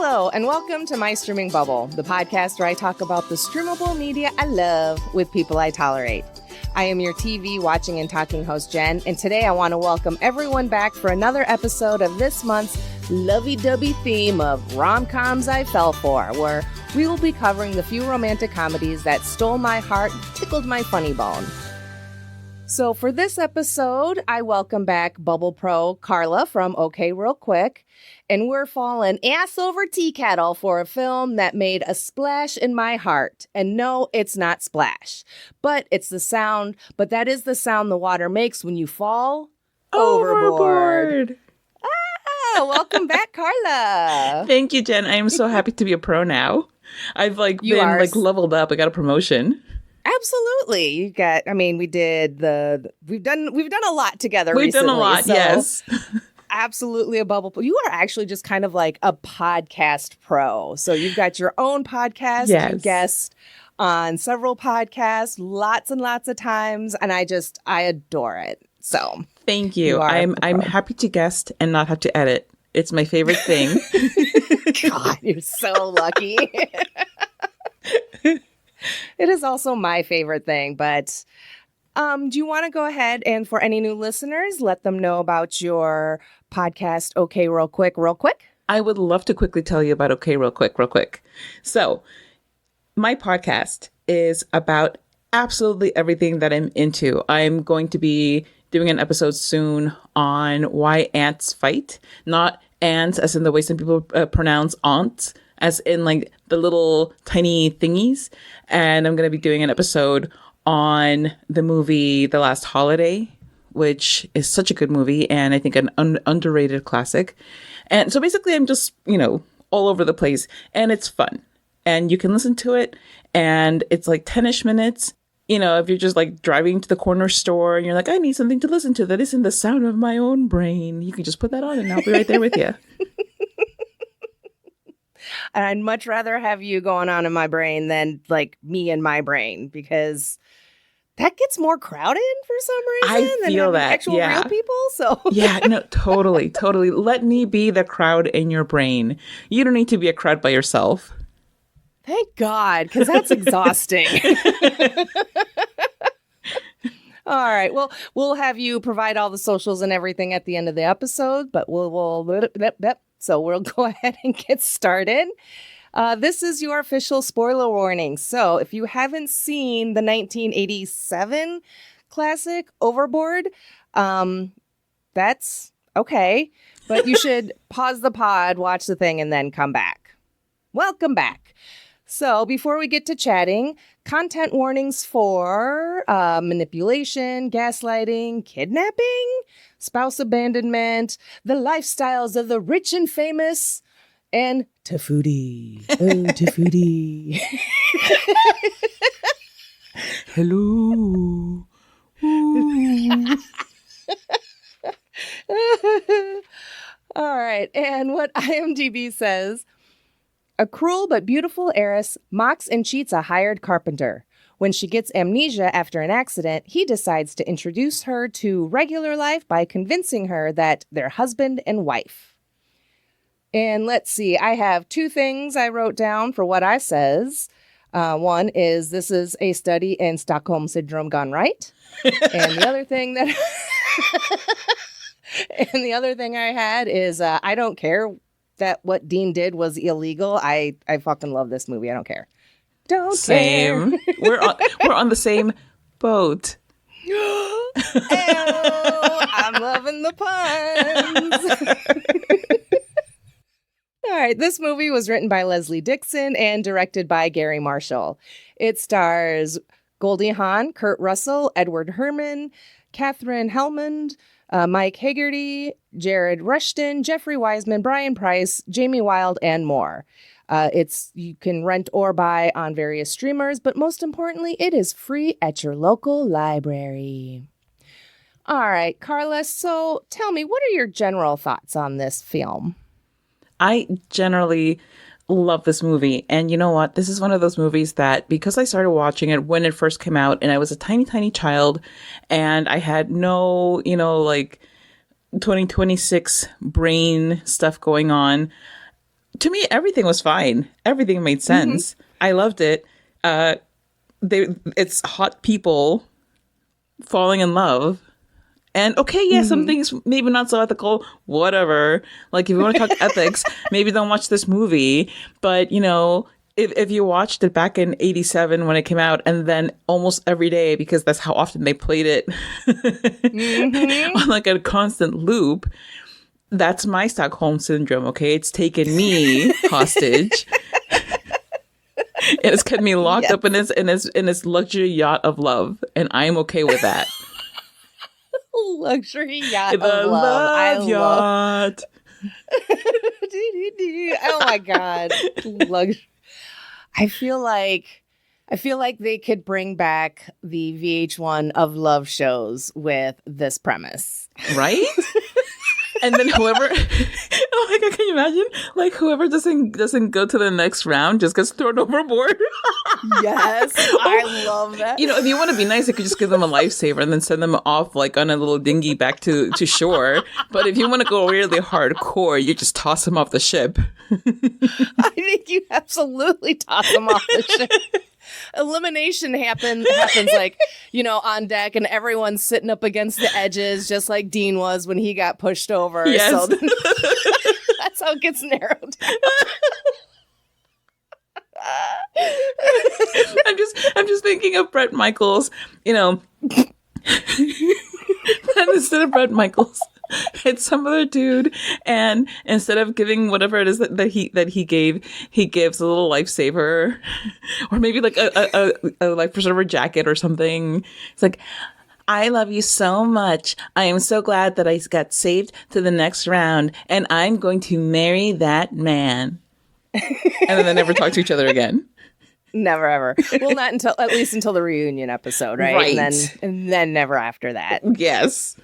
Hello, and welcome to My Streaming Bubble, the podcast where I talk about the streamable media I love with people I tolerate. I am your TV watching and talking host, Jen, and today I want to welcome everyone back for another episode of this month's lovey-dovey theme of rom-coms I fell for, where we will be covering the few romantic comedies that stole my heart and tickled my funny bone. So for this episode, I welcome back Bubble Pro Carla from OK Real Quick, and we're falling ass over tea kettle for a film that made a splash in my heart. And no, it's not Splash, but it's the sound, but that is the sound the water makes when you fall overboard. Welcome back, Carla. Thank you, Jen. I am so happy to be a pro now. I've been leveled up. I got a promotion. Absolutely. You got, we've done a lot together We've recently. done a lot, so yes. Absolutely a bubble. You are actually just kind of like a podcast pro. So you've got your own podcast. Yes. You guest on several podcasts, lots and lots of times. And I adore it. So thank you. I'm happy to guest and not have to edit. It's my favorite thing. God, you're so lucky. It is also my favorite thing, but do you want to go ahead and for any new listeners, let them know about your podcast, OK Real Quick, Real Quick? I would love to quickly tell you about OK Real Quick, Real Quick. So my podcast is about absolutely everything that I'm into. I'm going to be doing an episode soon on why ants fight, not ants as in the way some people pronounce aunts, as in like the little tiny thingies. And I'm going to be doing an episode on the movie The Last Holiday, which is such a good movie and I think an underrated classic. And so basically I'm just, all over the place and it's fun. And you can listen to it and it's like 10-ish minutes. If you're just like driving to the corner store and you're like, I need something to listen to that isn't the sound of my own brain, you can just put that on and I'll be right there with you. And I'd much rather have you going on in my brain than like me in my brain, because that gets more crowded for some reason I feel than that. actual real people. So yeah, no, totally. Let me be the crowd in your brain. You don't need to be a crowd by yourself. Thank God, because that's exhausting. All right. Well, we'll have you provide all the socials and everything at the end of the episode, but so we'll go ahead and get started. This is your official spoiler warning. So if you haven't seen the 1987 classic Overboard, that's okay. But you should pause the pod, watch the thing, and then come back. Welcome back. So before we get to chatting, content warnings for manipulation, gaslighting, kidnapping, spouse abandonment, the lifestyles of the rich and famous, and Tofutti. Oh, Tofutti. Hello. All right. And what IMDb says, a cruel but beautiful heiress mocks and cheats a hired carpenter. When she gets amnesia after an accident, he decides to introduce her to regular life by convincing her that they're husband and wife. And let's see, I have two things I wrote down for what I says. One is this is a study in Stockholm Syndrome gone right. And the other thing that I had is I don't care that what Dean did was illegal. I fucking love this movie. I don't care. Don't Same. care. We're on the same boat. Ew, I'm loving the puns. All right, this movie was written by Leslie Dixon and directed by Gary Marshall. It stars Goldie Hawn, Kurt Russell, Edward Herrmann, Catherine Hellmond, Mike Haggerty, Jared Rushton, Jeffrey Wiseman, Brian Price, Jamie Wilde, and more. You can rent or buy on various streamers, but most importantly, it is free at your local library. All right, Carla, so tell me, what are your general thoughts on this film? I generally love this movie. And you know what? This is one of those movies that, because I started watching it when it first came out and I was a tiny, tiny child and I had no, 2026 brain stuff going on, To me, everything was fine. Everything made sense. I loved it. It's hot people falling in love. And okay, yeah, some things maybe not so ethical, whatever. Like, if you want to talk ethics, maybe don't watch this movie. But, you know, if you watched it back in 87 when it came out, and then almost every day, because that's how often they played it on like a constant loop, that's my Stockholm syndrome, okay? It's taken me hostage. It's kept me locked up in this luxury yacht of love, and I'm okay with that. Luxury yacht The of love. love yacht. Oh my God. I feel like they could bring back the VH1 of love shows with this premise. Right? And then whoever, oh my God, can you imagine? Like, whoever doesn't go to the next round just gets thrown overboard. Yes, I love that. You know, if you want to be nice, you could just give them a lifesaver and then send them off like on a little dinghy back to shore. But if you want to go really hardcore, you just toss them off the ship. I think you absolutely toss them off the ship. Elimination happens like, you know, on deck, and everyone's sitting up against the edges, just like Dean was when he got pushed over. Yes. So that's how it gets narrowed down. I'm just thinking of Bret Michaels, you know. And instead of Bret Michaels, it's some other dude, and instead of giving whatever it is that he gave, he gives a little lifesaver, or maybe like a life preserver jacket or something. It's like, I love you so much. I am so glad that I got saved to the next round, and I'm going to marry that man. And then they never talk to each other again. Never ever. Well, not until at least until the reunion episode, right? Right. And then never after that. Yes.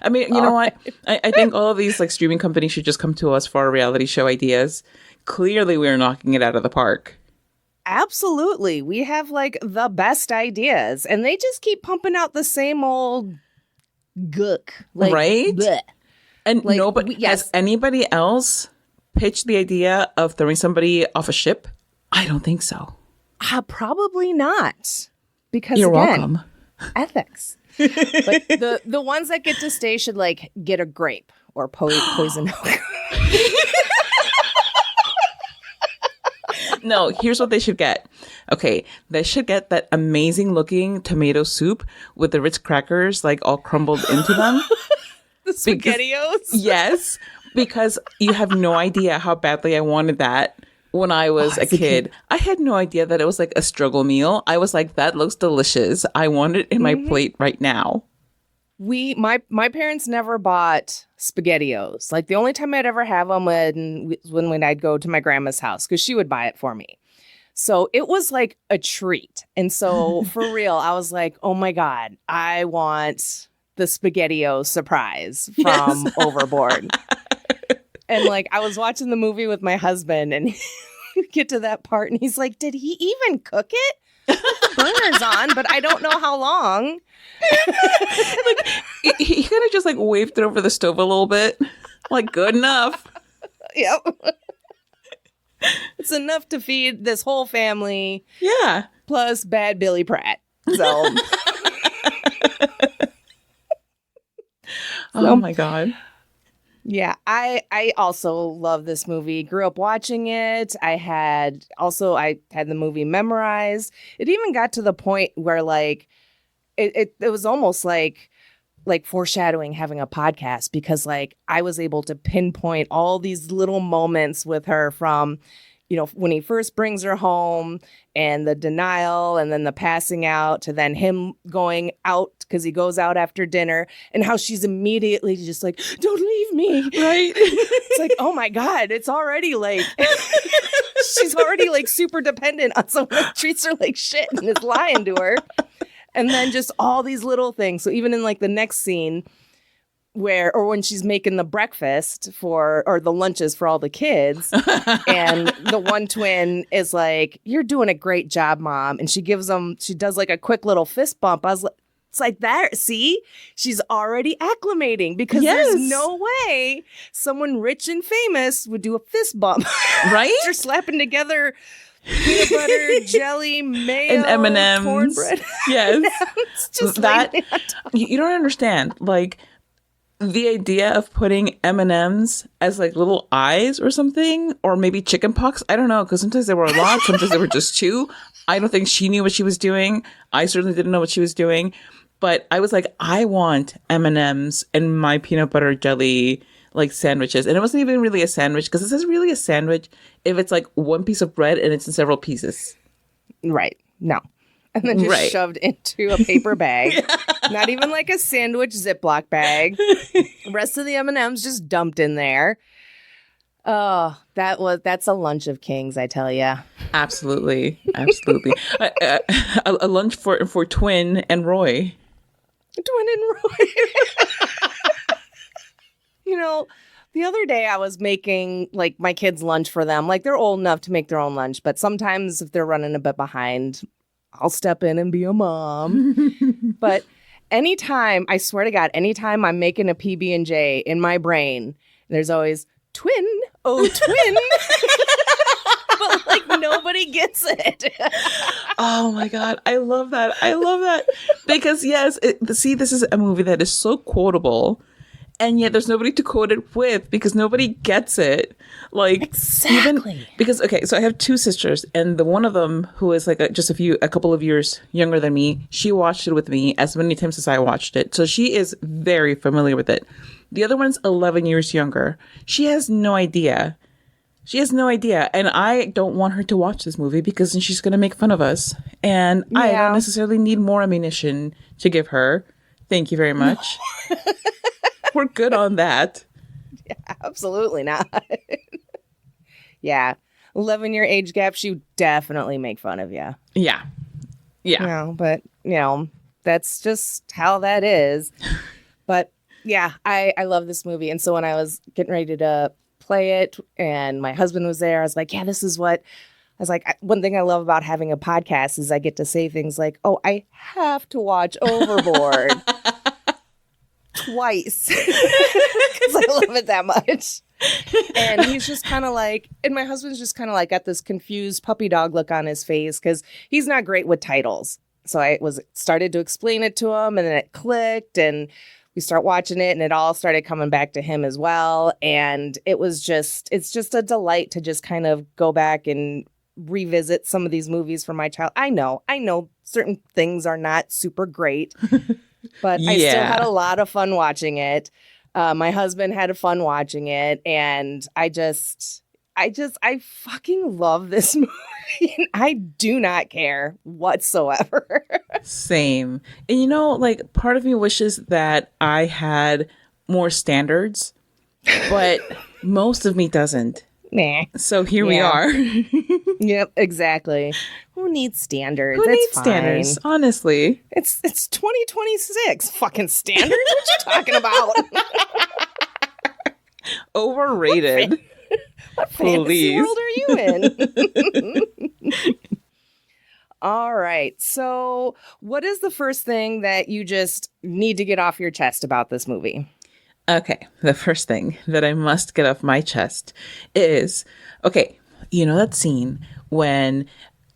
I mean, you know what? I think all of these like streaming companies should just come to us for our reality show ideas. Clearly, we're knocking it out of the park. Absolutely. We have like the best ideas, and they just keep pumping out the same old gook. Like, right? Bleh. And Like, nobody, yes. has anybody else pitched the idea of throwing somebody off a ship? I don't think so. Probably not. Because You're again, welcome. Ethics. Like the ones that get to stay should like get a grape or poison oak. No, here's what they should get. Okay, they should get that amazing looking tomato soup with the Ritz crackers like all crumbled into them. The SpaghettiOs. Yes, because you have no idea how badly I wanted that when I was a kid. I had no idea that it was like a struggle meal. I was like, that looks delicious. I want it in my plate right now. My parents never bought SpaghettiOs. Like the only time I'd ever have them when I'd go to my grandma's house, because she would buy it for me. So it was like a treat. And so for real, I was like, oh my God, I want the SpaghettiO surprise from Overboard. And like I was watching the movie with my husband, and we get to that part, and he's like, did he even cook it? Burner's on, but I don't know how long. Like he kind of just like waved it over the stove a little bit. Like, good enough. Yep. It's enough to feed this whole family. Yeah. Plus bad Billy Pratt. So. Oh my God. Yeah, I also love this movie. Grew up watching it. I had the movie memorized. It even got to the point where like it was almost like foreshadowing having a podcast, because like I was able to pinpoint all these little moments with her from, you know, when he first brings her home and the denial and then the passing out to then him going out because he goes out after dinner, and how she's immediately just like, don't leave me. Right. It's like, oh my God, it's already like, she's already like super dependent on someone that treats her like shit and is lying to her. And then just all these little things. So even in like the next scene when she's making the breakfast or the lunches for all the kids, and the one twin is like, you're doing a great job, Mom. And she does like a quick little fist bump. I was like, It's like that. See, she's already acclimating because Yes. there's no way someone rich and famous would do a fist bump. Right? They're slapping together peanut butter, jelly, mayo, And M&Ms. cornbread. Yes. It's just That laying on top. you don't understand. Like the idea of putting M&Ms as like little eyes or something, or maybe chicken pox. I don't know, because sometimes there were a lot, sometimes there were just two. I don't think she knew what she was doing. I certainly didn't know what she was doing. But I was like, I want M&Ms and my peanut butter jelly like sandwiches. And it wasn't even really a sandwich, because this is really a sandwich if it's like one piece of bread and it's in several pieces. Right. No. And then just Right. shoved into a paper bag. Not even like a sandwich Ziploc bag. The rest of the M&Ms just dumped in there. Oh, that's a lunch of kings, I tell ya. Absolutely. Absolutely. A lunch for Twin and Roy. Twin and Roy. You know, the other day I was making like my kids' lunch for them. Like they're old enough to make their own lunch, but sometimes if they're running a bit behind, I'll step in and be a mom. But anytime, I swear to God, anytime I'm making a PB&J in my brain, there's always twin, oh twin. But like nobody gets it. Oh my God. I love that. I love that. Because yes, see, this is a movie that is so quotable. And yet there's nobody to quote it with because nobody gets it. Like, Exactly. because, okay, so I have two sisters, and the one of them who is like a couple of years younger than me, she watched it with me as many times as I watched it. So she is very familiar with it. The other one's 11 years younger. She has no idea. She has no idea. And I don't want her to watch this movie because then she's going to make fun of us. And I Yeah. don't necessarily need more ammunition to give her. Thank you very much. We're good on that. Absolutely not. Yeah. 11-year age gap, she would definitely make fun of you. Yeah. Yeah. You know, but, you know, that's just how that is. But yeah, I love this movie. And so when I was getting ready to play it and my husband was there, I was like, yeah, this is what I was like. One thing I love about having a podcast is I get to say things like, oh, I have to watch Overboard twice because I love it that much. And he's just kind of like, and my husband's just kind of like got this confused puppy dog look on his face because he's not great with titles. So I started to explain it to him, and then it clicked, and we start watching it, and it all started coming back to him as well. And it's just a delight to just kind of go back and revisit some of these movies from my child. I know certain things are not super great, but I still had a lot of fun watching it. My husband had fun watching it, and I fucking love this movie. I do not care whatsoever. Same. And you know, like part of me wishes that I had more standards, but most of me doesn't. Nah. So here we are. Yep, exactly. Who needs standards? Who That's needs fine. standards? Honestly. It's 2026. Fucking standards? What you talking about? Overrated. What fantasy Please. world are you in? All right. So, what is the first thing that you just need to get off your chest about this movie? Okay, the first thing that I must get off my chest is, okay, you know that scene when,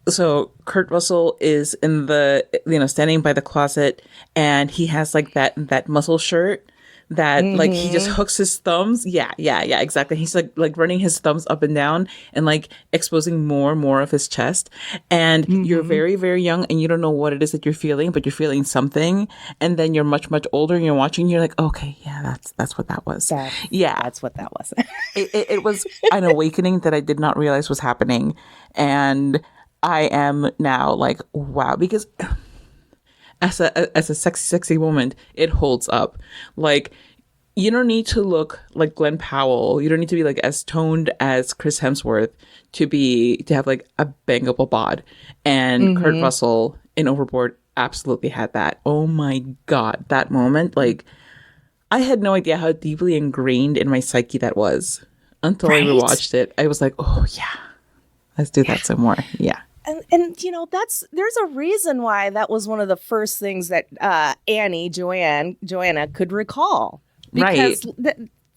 so Kurt Russell is in the, standing by the closet, and he has like that muscle shirt that like he just hooks his thumbs. Yeah, exactly. He's like running his thumbs up and down and like exposing more and more of his chest. And you're very, very young and you don't know what it is that you're feeling, but you're feeling something. And then you're much, much older and you're watching, you're like, okay, yeah, that's what that was. That's what that was. It was an awakening that I did not realize was happening. And I am now like, wow, because as a sexy woman, it holds up. Like, you don't need to look like Glenn Powell. You don't need to be like as toned as Chris Hemsworth to have like a bangable bod. And Kurt Russell in Overboard absolutely had that. Oh my God, that moment. Like, I had no idea how deeply ingrained in my psyche that was until I rewatched it. I was like, oh yeah, let's do that some more. Yeah. And you know, there's a reason why that was one of the first things that Joanna could recall. Because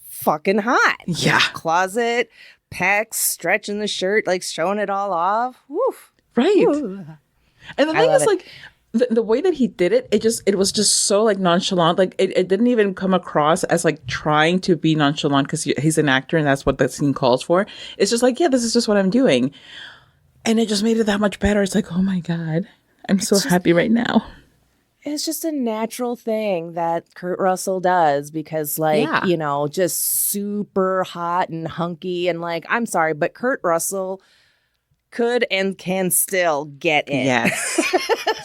fucking hot. Yeah. Closet, pecs, stretching the shirt, like showing it all off. Woof. Right. Woo. And the thing is, like, the way that he did it, it was just so, like, nonchalant. Like, it didn't even come across as, like, trying to be nonchalant because he's an actor and that's what the scene calls for. It's just like, yeah, this is just what I'm doing. And it just made it that much better. It's like, oh my God, I'm so happy right now. It's just a natural thing that Kurt Russell does because, like, you know, just super hot and hunky. And, like, I'm sorry, but Kurt Russell could and can still get it. Yes.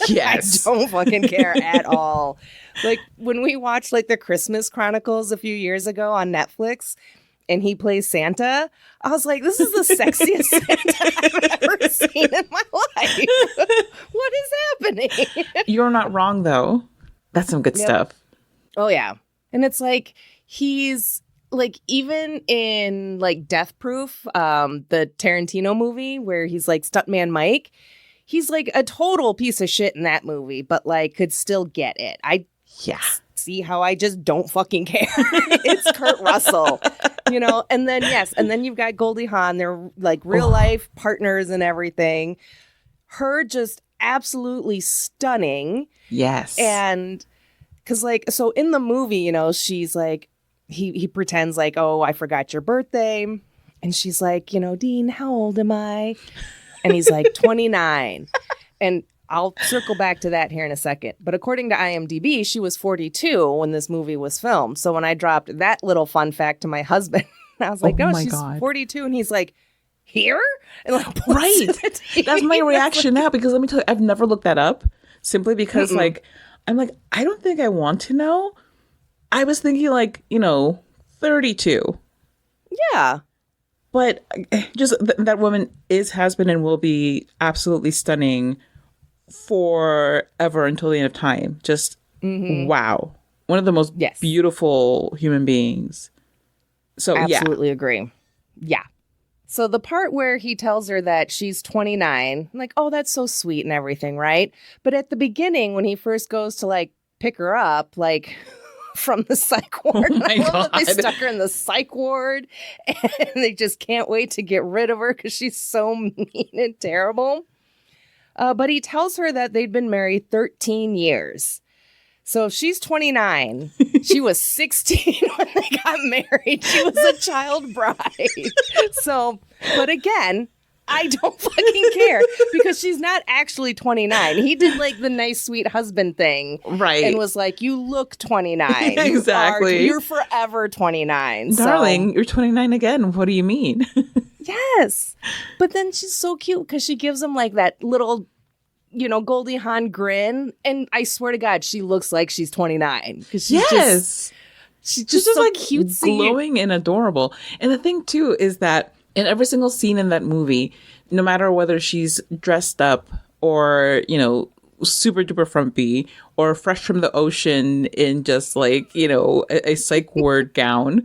Yes. I don't fucking care at all. Like, when we watched, like, the Christmas Chronicles a few years ago on Netflix, and he plays Santa, I was like, this is the sexiest Santa I've ever seen in my life. What is happening? You're not wrong, though. That's some good stuff. Oh, yeah. And it's like, he's, like, even in, like, Death Proof, the Tarantino movie, where he's, like, Stuntman Mike, he's, like, a total piece of shit in that movie, but, like, could still get it. See how I just don't fucking care. It's Kurt Russell, you know? And then you've got Goldie Hawn. They're like real life partners and everything. Her just absolutely stunning. Yes. And because, like, so in the movie, you know, she's like, he pretends like, oh, I forgot your birthday. And she's like, you know, Dean, how old am I? And he's like, 29. And I'll circle back to that here in a second. But according to IMDb, she was 42 when this movie was filmed. So when I dropped that little fun fact to my husband, I was like, no, she's 42. And he's like, here? And like, right. That's my reaction now, because let me tell you, I've never looked that up simply because like, I'm like, I don't think I want to know. I was thinking like, you know, 32. Yeah. But just that woman has been and will be absolutely stunning forever until the end of time. Just wow. One of the most beautiful human beings. So absolutely agree. Yeah. So the part where he tells her that she's 29, I'm like, oh, that's so sweet and everything, right? But at the beginning, when he first goes to like pick her up, like from the psych ward, I love that they stuck her in the psych ward and they just can't wait to get rid of her because she's so mean and terrible. But he tells her that they'd been married 13 years. So if she's 29, she was 16 when they got married. She was a child bride. So, but again, I don't fucking care because she's not actually 29. He did like the nice, sweet husband thing. Right. And was like, you look 29. Exactly. You're forever 29. Darling, you're 29 again. What do you mean? Yes. But then she's so cute because she gives him like that little, you know, Goldie Hawn grin. And I swear to God, she looks like she's 29. Because she's just so like cutesy, glowing and adorable. And the thing too is that in every single scene in that movie, no matter whether she's dressed up or, you know, super duper frumpy or fresh from the ocean in just like, you know, a psych ward gown,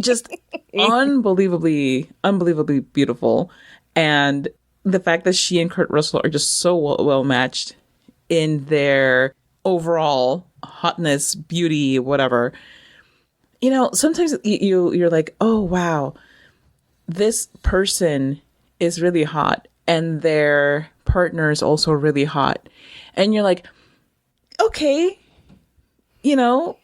just unbelievably beautiful. And the fact that she and Kurt Russell are just so well matched in their overall hotness, beauty, whatever. You know, sometimes you're like, oh, wow, this person is really hot and their partner is also really hot. And you're like, okay, you know,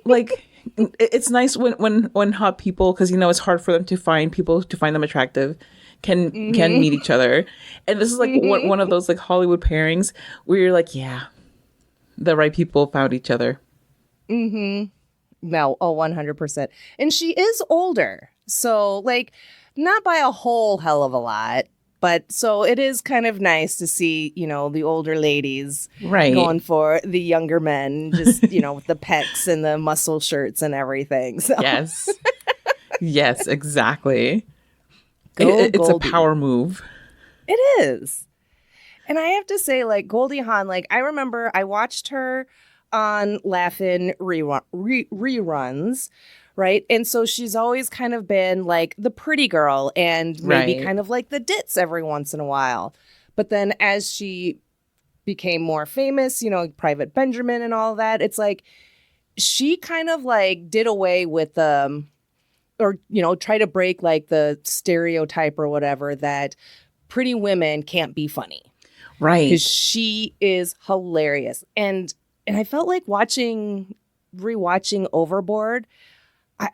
like it's nice when hot people, because, you know, it's hard for them to find people to find them attractive, can meet each other. And this is like one of those like Hollywood pairings where you're like, yeah, the right people found each other. No, 100%. And she is older. So like not by a whole hell of a lot. But so it is kind of nice to see, you know, the older ladies going for the younger men, just, you know, with the pecs and the muscle shirts and everything. So. Yes. Yes, exactly. It's a power move. It is. And I have to say, like, Goldie Hawn, like, I remember I watched her on Laugh-In reruns, right? And so she's always kind of been like the pretty girl and maybe kind of like the ditz every once in a while. But then as she became more famous, you know, like Private Benjamin and all that, it's like she kind of like did away with or, you know, try to break like the stereotype or whatever that pretty women can't be funny. Right. Because she is hilarious. And I felt like rewatching Overboard.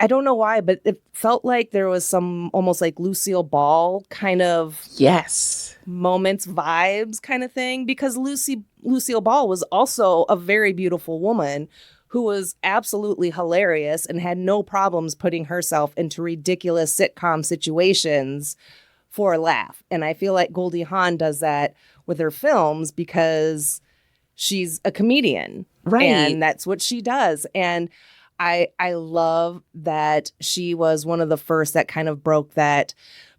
I don't know why, but it felt like there was some almost like Lucille Ball kind of moments, vibes kind of thing. Because Lucille Ball was also a very beautiful woman who was absolutely hilarious and had no problems putting herself into ridiculous sitcom situations for a laugh. And I feel like Goldie Hawn does that with her films because she's a comedian. Right. And that's what she does. And I love that she was one of the first that kind of broke that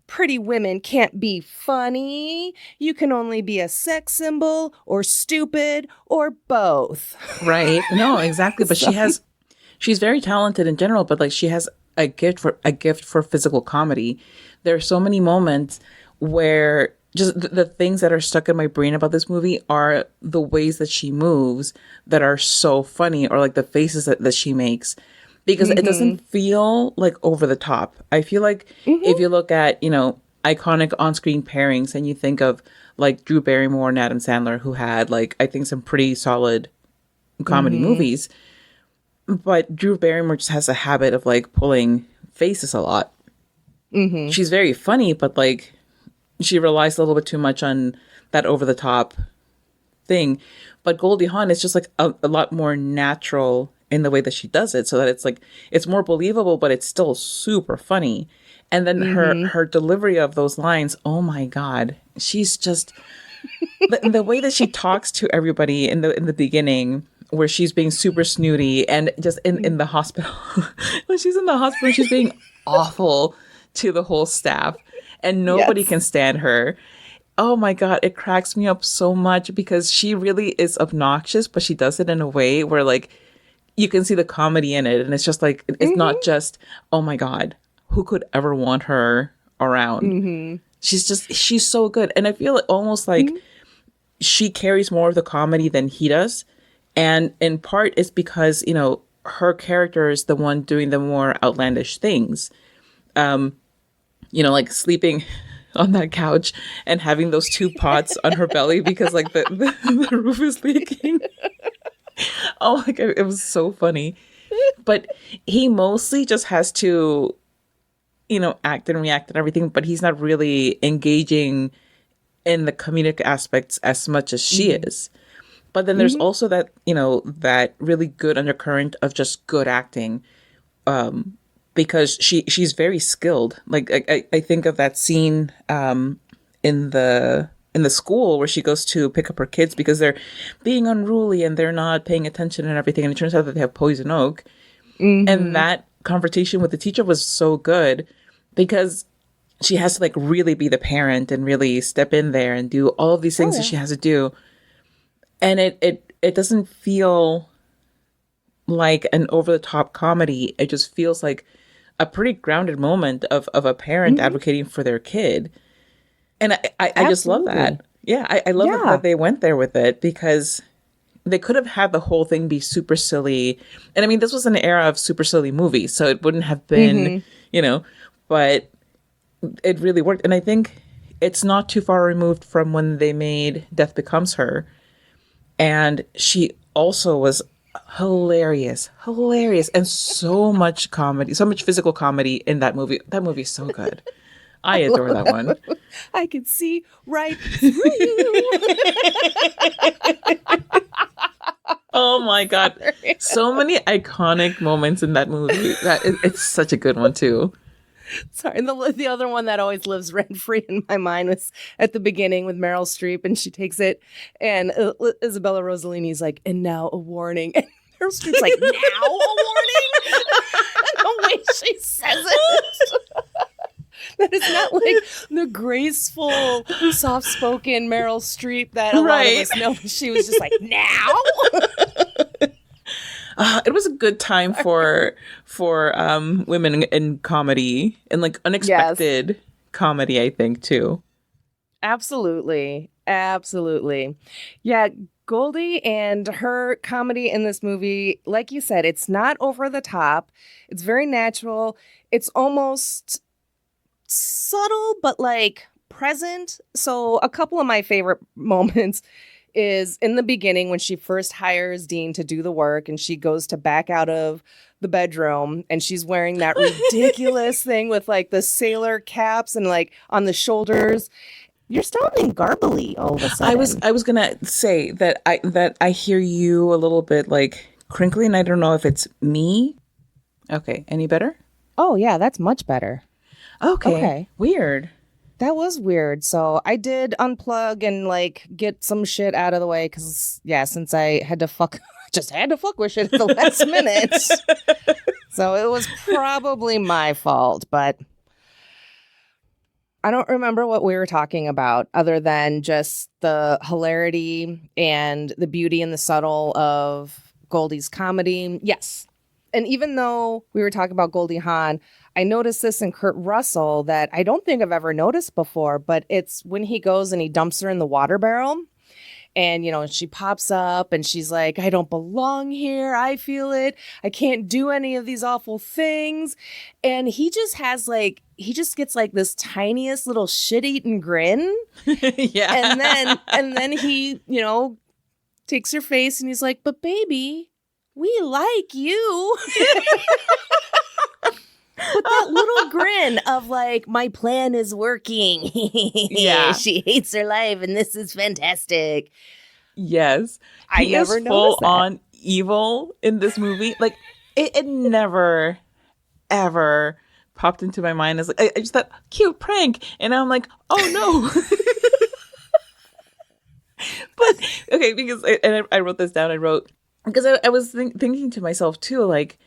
pretty women can't be funny. You can only be a sex symbol or stupid or both. Right. No, exactly. But she's very talented in general, but like she has a gift for physical comedy. There are so many moments where just the things that are stuck in my brain about this movie are the ways that she moves that are so funny, or like the faces that she makes, because it doesn't feel like over the top. I feel like if you look at, you know, iconic on-screen pairings and you think of like Drew Barrymore and Adam Sandler, who had like, I think some pretty solid comedy movies, but Drew Barrymore just has a habit of like pulling faces a lot. She's very funny, but like she relies a little bit too much on that over the top thing. But Goldie Hawn is just like a lot more natural in the way that she does it, so that it's like it's more believable, but it's still super funny. And then her delivery of those lines, oh my God, she's just the way that she talks to everybody in the beginning, where she's being super snooty, and just in the hospital when she's in the hospital, she's being awful to the whole staff, and nobody can stand her. Oh my God, it cracks me up so much because she really is obnoxious, but she does it in a way where like you can see the comedy in it, and it's just like it's not just, oh my God, who could ever want her around? She's so good. And I feel almost like she carries more of the comedy than he does. And in part it's because, you know, her character is the one doing the more outlandish things. You know, like sleeping on that couch and having those 2 pots on her belly because like the roof is leaking. Oh my God, it was so funny. But he mostly just has to, you know, act and react and everything, but he's not really engaging in the comedic aspects as much as she is. But then there's also that, you know, that really good undercurrent of just good acting. Because she's very skilled. Like I think of that scene in the school where she goes to pick up her kids because they're being unruly and they're not paying attention and everything. And it turns out that they have poison oak. And that confrontation with the teacher was so good because she has to like really be the parent and really step in there and do all of these things that she has to do. And it doesn't feel like an over-the-top comedy. It just feels like a pretty grounded moment of a parent advocating for their kid. And I just love that. Yeah, I love that they went there with it, because they could have had the whole thing be super silly. And I mean, this was an era of super silly movies, so it wouldn't have been, you know, but it really worked. And I think it's not too far removed from when they made Death Becomes Her. And she also was hilarious, and so much comedy, so much physical comedy in that movie. That movie is so good. I adore that one. I can see right through you. Oh my God. So many iconic moments in that movie. It's such a good one too. Sorry, and the other one that always lives rent-free in my mind was at the beginning with Meryl Streep, and she takes it, and Isabella Rossellini's like, and now a warning. And Meryl Streep's like, now a warning? The way she says it. That is not like the graceful, soft-spoken Meryl Streep that a lot of us know. She was just like, now? It was a good time for women in comedy, and like unexpected comedy, I think, too. Absolutely. Absolutely. Yeah, Goldie and her comedy in this movie, like you said, it's not over the top. It's very natural. It's almost subtle, but like present. So, a couple of my favorite moments is in the beginning when she first hires Dean to do the work and she goes to back out of the bedroom and she's wearing that ridiculous thing with like the sailor caps and like on the shoulders. You're sounding garbly all of a sudden. I was gonna say that I hear you a little bit like crinkly, and I don't know if it's me. Okay, any better? Oh yeah, that's much better. Okay. Weird. That was weird. So I did unplug and like get some shit out of the way because since I had to just had to fuck with shit at the last minute. So it was probably my fault, but I don't remember what we were talking about other than just the hilarity and the beauty and the subtle of Goldie's comedy. Yes. And even though we were talking about Goldie Hawn, I noticed this in Kurt Russell that I don't think I've ever noticed before, but it's when he goes and he dumps her in the water barrel. And, she pops up and she's like, I don't belong here. I feel it. I can't do any of these awful things. And he just gets like this tiniest little shit-eating grin. Yeah. And then he, takes her face and he's like, but baby, we like you. With that little grin of like, my plan is working. Yeah. She hates her life and this is fantastic. Yes. I never noticed that. Full on evil in this movie. Like, it never, ever popped into my mind as like, I just thought, cute prank. And I'm like, oh no. But, okay, because, I wrote this down. Because I was thinking to myself too, like,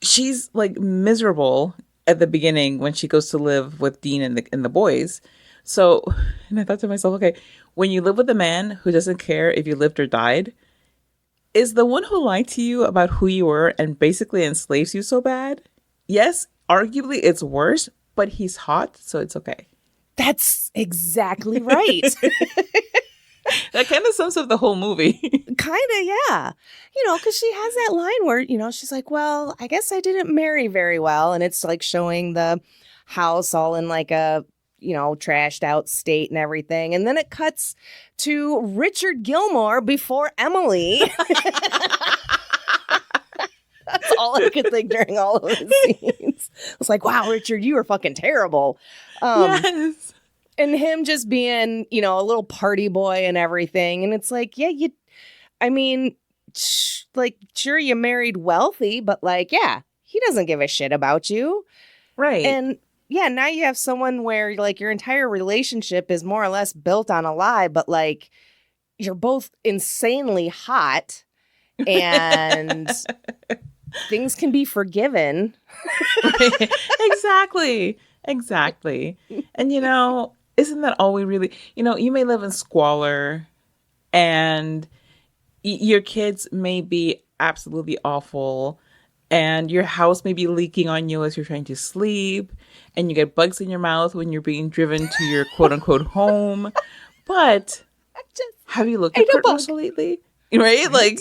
she's like miserable at the beginning when she goes to live with Dean and the boys. So, and I thought to myself, okay, when you live with a man who doesn't care if you lived or died, is the one who lied to you about who you were and basically enslaves you so bad? Yes, arguably it's worse, but he's hot, so it's okay. That's exactly right. That kind of sums up the whole movie. Kind of, yeah. Because she has that line where, she's like, well, I guess I didn't marry very well. And it's like showing the house all in like a, trashed out state and everything. And then it cuts to Richard Gilmore before Emily. That's all I could think during all of the scenes. I was like, wow, Richard, you were fucking terrible. Yes. And him just being, a little party boy and everything. And it's like, yeah, sure, you married wealthy, but like, yeah, he doesn't give a shit about you. Right. And yeah, now you have someone where like your entire relationship is more or less built on a lie, but like you're both insanely hot and things can be forgiven. Exactly. And, isn't that all we really, you may live in squalor and your kids may be absolutely awful and your house may be leaking on you as you're trying to sleep and you get bugs in your mouth when you're being driven to your quote unquote home. But have you looked at Kurt Russell lately? Right? Like,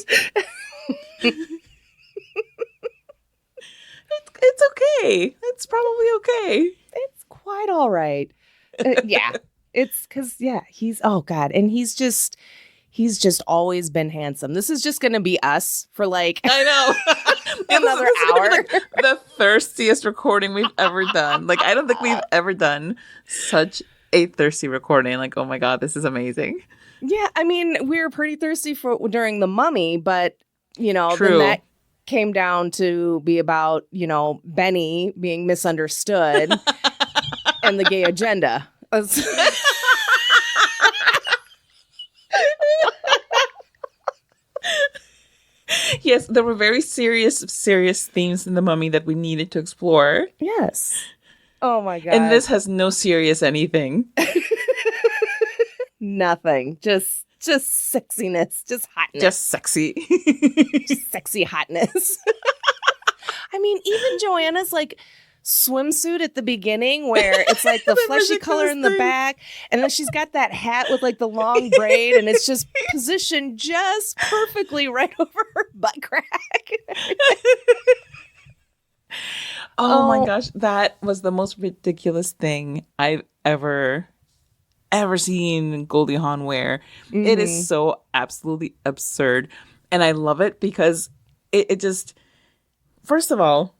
it's okay. It's probably okay. It's quite all right. Yeah. It's because, oh God. And he's just always been handsome. This is just going to be us for like, I know. Another hour. Like the thirstiest recording we've ever done. Like, I don't think we've ever done such a thirsty recording. Like, oh my God, this is amazing. Yeah. I mean, we were pretty thirsty during The Mummy, but True. Then that came down to be about, Benny being misunderstood and the gay agenda. Yes, there were very serious themes in The Mummy that we needed to explore. Yes. Oh my God. And this has no serious anything. Nothing. Just sexiness. Just hotness. Just sexy. Just sexy hotness. I mean, even Joanna's like swimsuit at the beginning where it's like the fleshy color in the back, and then she's got that hat with like the long braid, and it's just positioned just perfectly right over her butt crack. Oh my gosh, that was the most ridiculous thing I've ever seen Goldie Hawn wear. Mm-hmm. It is so absolutely absurd, and I love it because it just, first of all,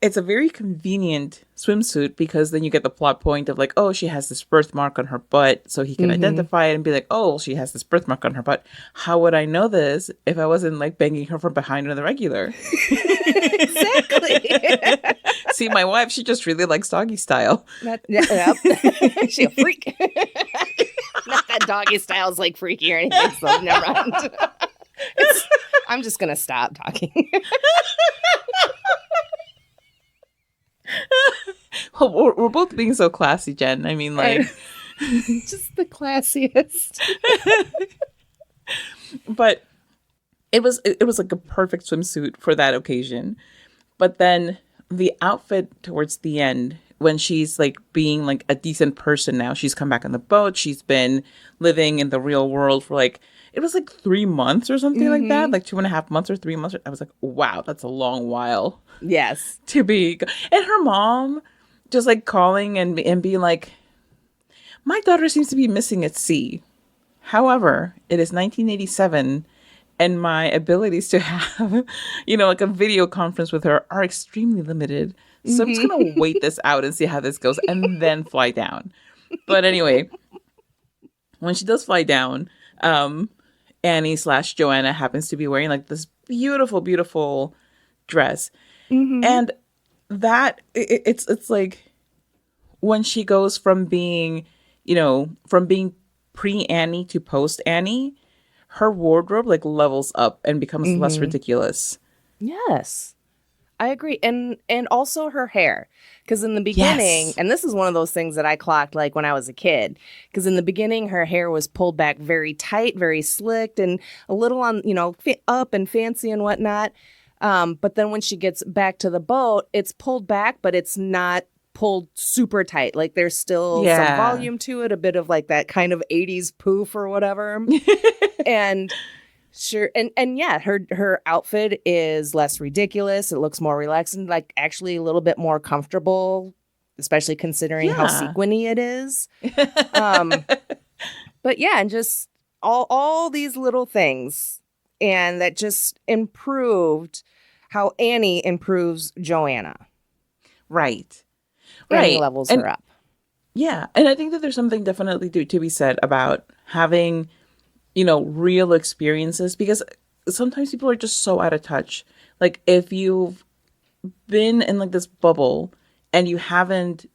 it's a very convenient swimsuit because then you get the plot point of like, oh, she has this birthmark on her butt, so he can identify it and be like, oh, she has this birthmark on her butt. How would I know this if I wasn't like banging her from behind on the regular? Exactly. See, my wife, she just really likes doggy style. She a freak. Not that doggy style is like freaky or anything, so never mind. I'm just going to stop talking. Well, we're both being so classy, Jen. I mean, like... just the classiest. But it was like a perfect swimsuit for that occasion. But then the outfit towards the end, when she's like being like a decent person now, she's come back on the boat. She's been living in the real world for like, it was like 3 months or something like that, like 2.5 months or 3 months. I was like, wow, that's a long while. Yes. To be. And her mom just like calling and being like, my daughter seems to be missing at sea. However, it is 1987 and my abilities to have, like a video conference with her are extremely limited. So I'm just going to wait this out and see how this goes and then fly down. But anyway, when she does fly down, Annie/Joanna happens to be wearing like this beautiful, beautiful dress. And that it's like when she goes from being, pre-Annie to post-Annie, her wardrobe like levels up and becomes less ridiculous. Yes, I agree. And also her hair, because in the beginning, and this is one of those things that I clocked like when I was a kid, because in the beginning her hair was pulled back very tight, very slicked, and a little on, up and fancy and whatnot. But then when she gets back to the boat, it's pulled back, but it's not pulled super tight. Like there's still some volume to it, a bit of like that kind of 80s poof or whatever. And sure. And yeah, her outfit is less ridiculous. It looks more relaxed and like actually a little bit more comfortable, especially considering how sequiny it is. But yeah, and just all these little things. And that just improved how Annie improves Joanna. Right. Annie levels her up. Yeah. And I think that there's something definitely to be said about having, real experiences, because sometimes people are just so out of touch. Like if you've been in like this bubble and you haven't,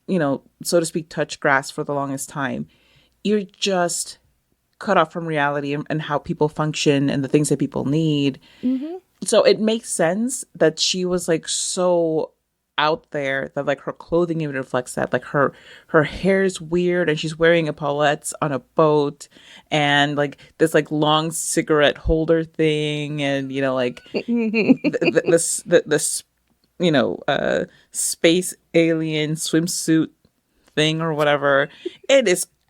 so to speak, touched grass for the longest time, you're just cut off from reality and how people function and the things that people need. So it makes sense that she was like so out there that like her clothing even reflects that. Like her hair's weird and she's wearing epaulettes on a boat and like this like long cigarette holder thing and like this space alien swimsuit thing or whatever.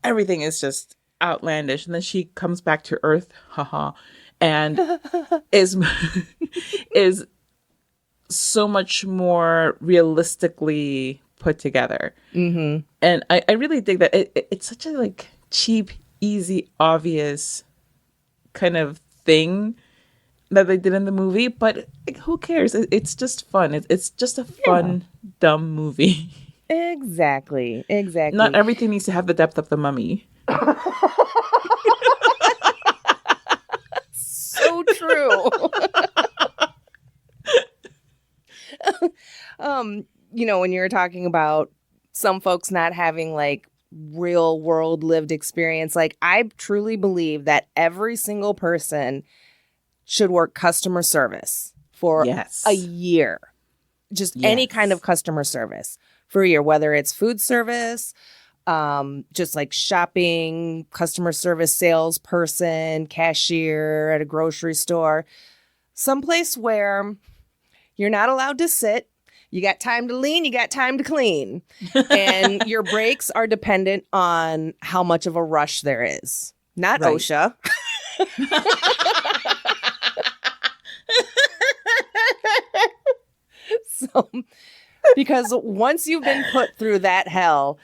Everything is just outlandish. And then she comes back to Earth, and is so much more realistically put together. And I really dig that it's such a like cheap, easy, obvious kind of thing that they did in the movie, but like, who cares? It's just fun. It's just a fun, dumb movie. Exactly. Not everything needs to have the depth of The Mummy. So true. When you were talking about some folks not having like real world lived experience, like I truly believe that every single person should work customer service for a year. Just any kind of customer service for a year, whether it's food service, just like shopping, customer service salesperson, cashier at a grocery store, someplace where you're not allowed to sit, You got time to lean, you got time to clean. And your breaks are dependent on how much of a rush there is. Not Right. OSHA. So, because once you've been put through that hell,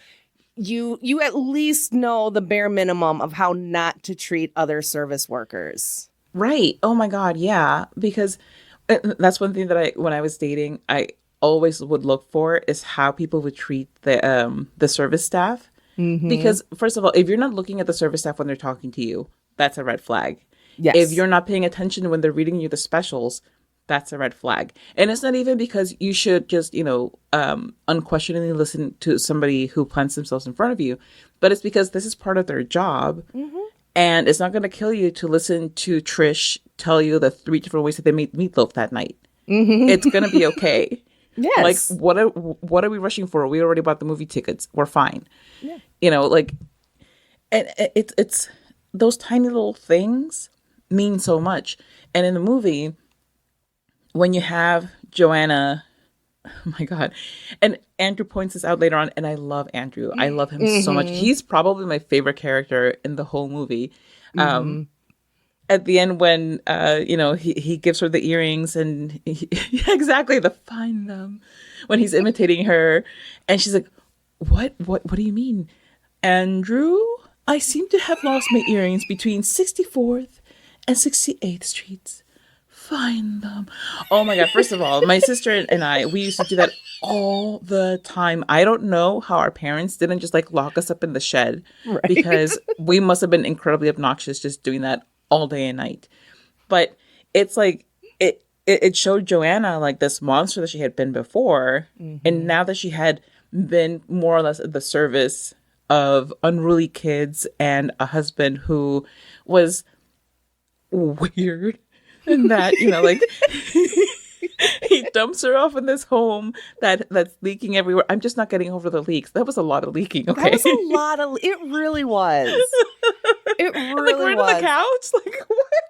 you at least know the bare minimum of how not to treat other service workers. Right. Oh my God. Yeah. Because that's one thing that when I was dating, I always would look for is how people would treat the service staff. Mm-hmm. Because first of all, if you're not looking at the service staff when they're talking to you, that's a red flag. Yes. If you're not paying attention when they're reading you the specials, that's a red flag. And it's not even because you should just, unquestioningly listen to somebody who plants themselves in front of you, but it's because this is part of their job. Mm-hmm. And it's not going to kill you to listen to Trish tell you the 3 different ways that they made meatloaf that night. Mm-hmm. It's going to be okay. Yes. Like, what are we rushing for? We already bought the movie tickets. We're fine. Yeah. And it's those tiny little things mean so much. And in the movie, when you have Joanna, oh my God, and Andrew points this out later on, and I love Andrew. I love him so much. He's probably my favorite character in the whole movie. At the end, when he gives her the earrings, and exactly, the find them, when he's imitating her, and she's like, what do you mean, Andrew? I seem to have lost my earrings between 64th and 68th Streets. Find them. Oh my God. First of all, my sister and I, we used to do that all the time. I don't know how our parents didn't just lock us up in the shed, right? Because we must have been incredibly obnoxious just doing that all day and night. But it's like, it showed Joanna this monster that she had been before. Mm-hmm. And now that she had been more or less at the service of unruly kids and a husband who was weird. And that, he dumps her off in this home that's leaking everywhere. I'm just not getting over the leaks. That was a lot of leaking, okay? That was a lot of... It really was. It really right was. on the couch?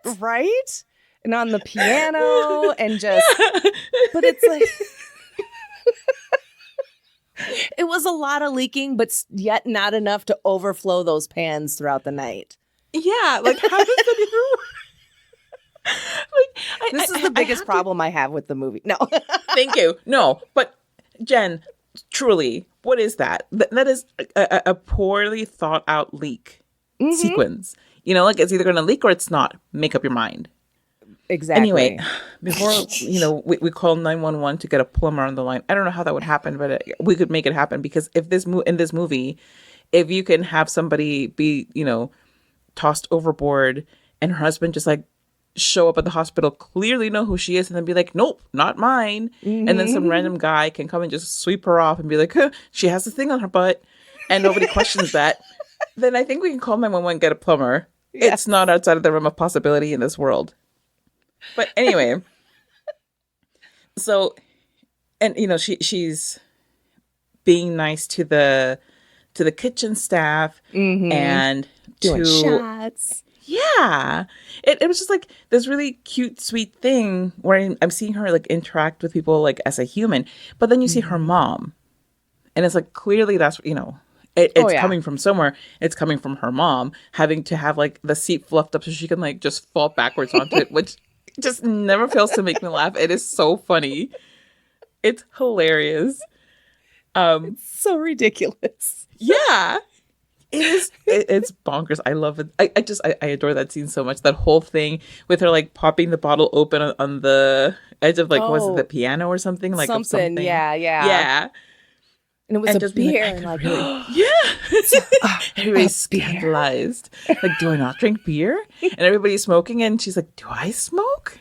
What? Right? And on the piano and just... But it's it was a lot of leaking, but yet not enough to overflow those pans throughout the night. Yeah, how does that even work? This is the biggest problem I have with the movie. No. Thank you. No, but Jen, truly, what is that? That is a poorly thought out leak sequence. It's either going to leak or it's not. Make up your mind. Exactly. Anyway, before, we call 911 to get a plumber on the line. I don't know how that would happen, but we could make it happen because if in this movie, if you can have somebody be, tossed overboard and her husband just show up at the hospital, clearly know who she is, and then be like, nope, not mine. Mm-hmm. And then some random guy can come and just sweep her off and be like, huh, she has a thing on her butt, and nobody questions that. Then I think we can call 911 and get a plumber. Yes. It's not outside of the realm of possibility in this world. But anyway, so, and she's being nice to the kitchen staff and doing shots. Yeah. It was just this really cute, sweet thing where I'm seeing her interact with people as a human. But then you see her mom. And it's clearly that's, it's coming from somewhere. It's coming from her mom having to have the seat fluffed up so she can just fall backwards onto it, which just never fails to make me laugh. It is so funny. It's hilarious. It's so ridiculous. Yeah. It's bonkers. I love it. I adore that scene so much. That whole thing with her popping the bottle open on the edge of was it the piano or something? Something. Yeah. And it was a beer. Yeah. Everybody's scandalized. Do I not drink beer? And everybody's smoking, and she's like, do I smoke?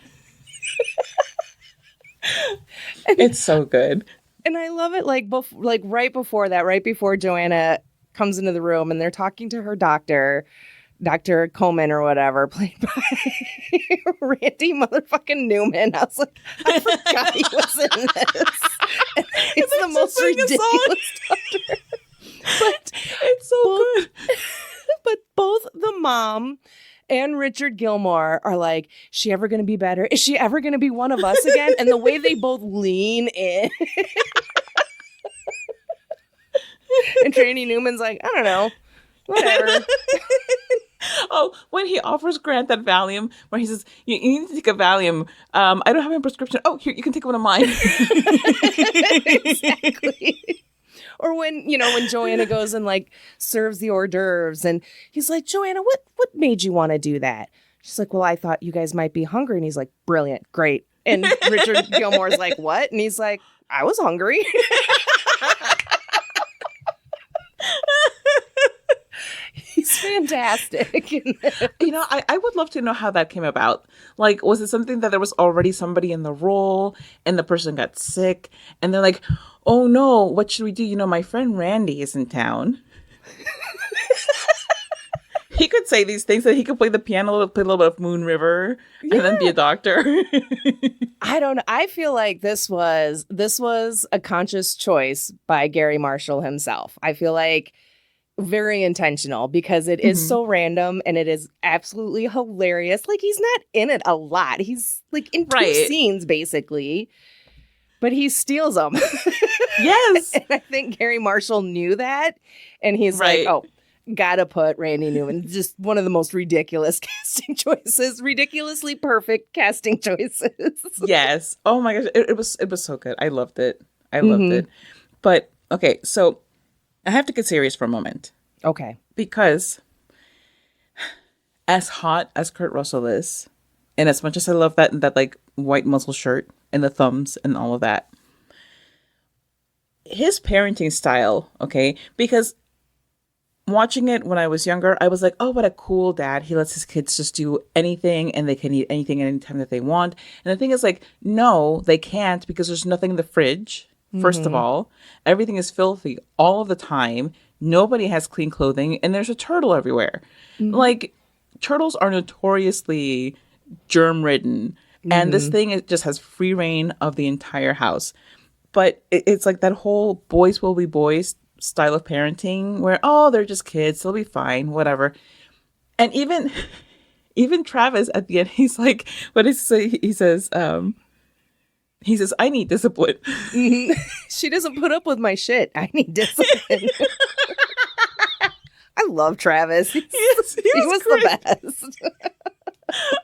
It's so good. And I love it. Right before that, right before Joanna comes into the room and they're talking to her doctor, Dr. Coleman or whatever, played by Randy motherfucking Newman. I was like, I forgot he was in this. And it's the most ridiculous doctor. But it's so good. But both the mom and Richard Gilmore are like, is she ever going to be better? Is she ever going to be one of us again? And the way they both lean in. And Randy Newman's like, I don't know. Whatever. Oh, when he offers Grant that Valium, where he says, you need to take a Valium. I don't have a prescription. Oh, here, you can take one of mine. Exactly. Or when Joanna goes and like serves the hors d'oeuvres and he's like, Joanna, what made you want to do that? She's like, well, I thought you guys might be hungry. And he's like, brilliant, great. And Richard Gilmore's like, what? And he's like, I was hungry. He's fantastic. I would love to know how that came about. Like, was it something that there was already somebody in the role and the person got sick and they're like, oh no, what should we do? My friend Randy is in town. He could say these things, that he could play the piano, play a little bit of Moon River, and then be a doctor. I don't know. I feel like this was a conscious choice by Gary Marshall himself. I feel like very intentional because it is so random and it is absolutely hilarious. Like, he's not in it a lot. He's like in two scenes basically, but he steals them. Yes. And I think Gary Marshall knew that. And he's like, oh, gotta put Randy Newman. Just one of the most ridiculous casting choices. Ridiculously perfect casting choices. Yes. Oh my gosh. It was so good. I loved it. But okay, so I have to get serious for a moment. Okay. Because as hot as Kurt Russell is, and as much as I love that like white muscle shirt and the thumbs and all of that, his parenting style, okay, because watching it when I was younger, I was like, oh, what a cool dad. He lets his kids just do anything and they can eat anything at any time that they want. And the thing is, like, no, they can't because there's nothing in the fridge. First of all, everything is filthy all of the time. Nobody has clean clothing and there's a turtle everywhere. Like, turtles are notoriously germ-ridden. And this thing, it just has free reign of the entire house. But it's like that whole boys will be boys style of parenting where, oh, they're just kids, they'll be fine, whatever. And even Travis at the end, he's like, what does he say? He says, I need discipline. She doesn't put up with my shit. I need discipline. I love Travis. He was the best.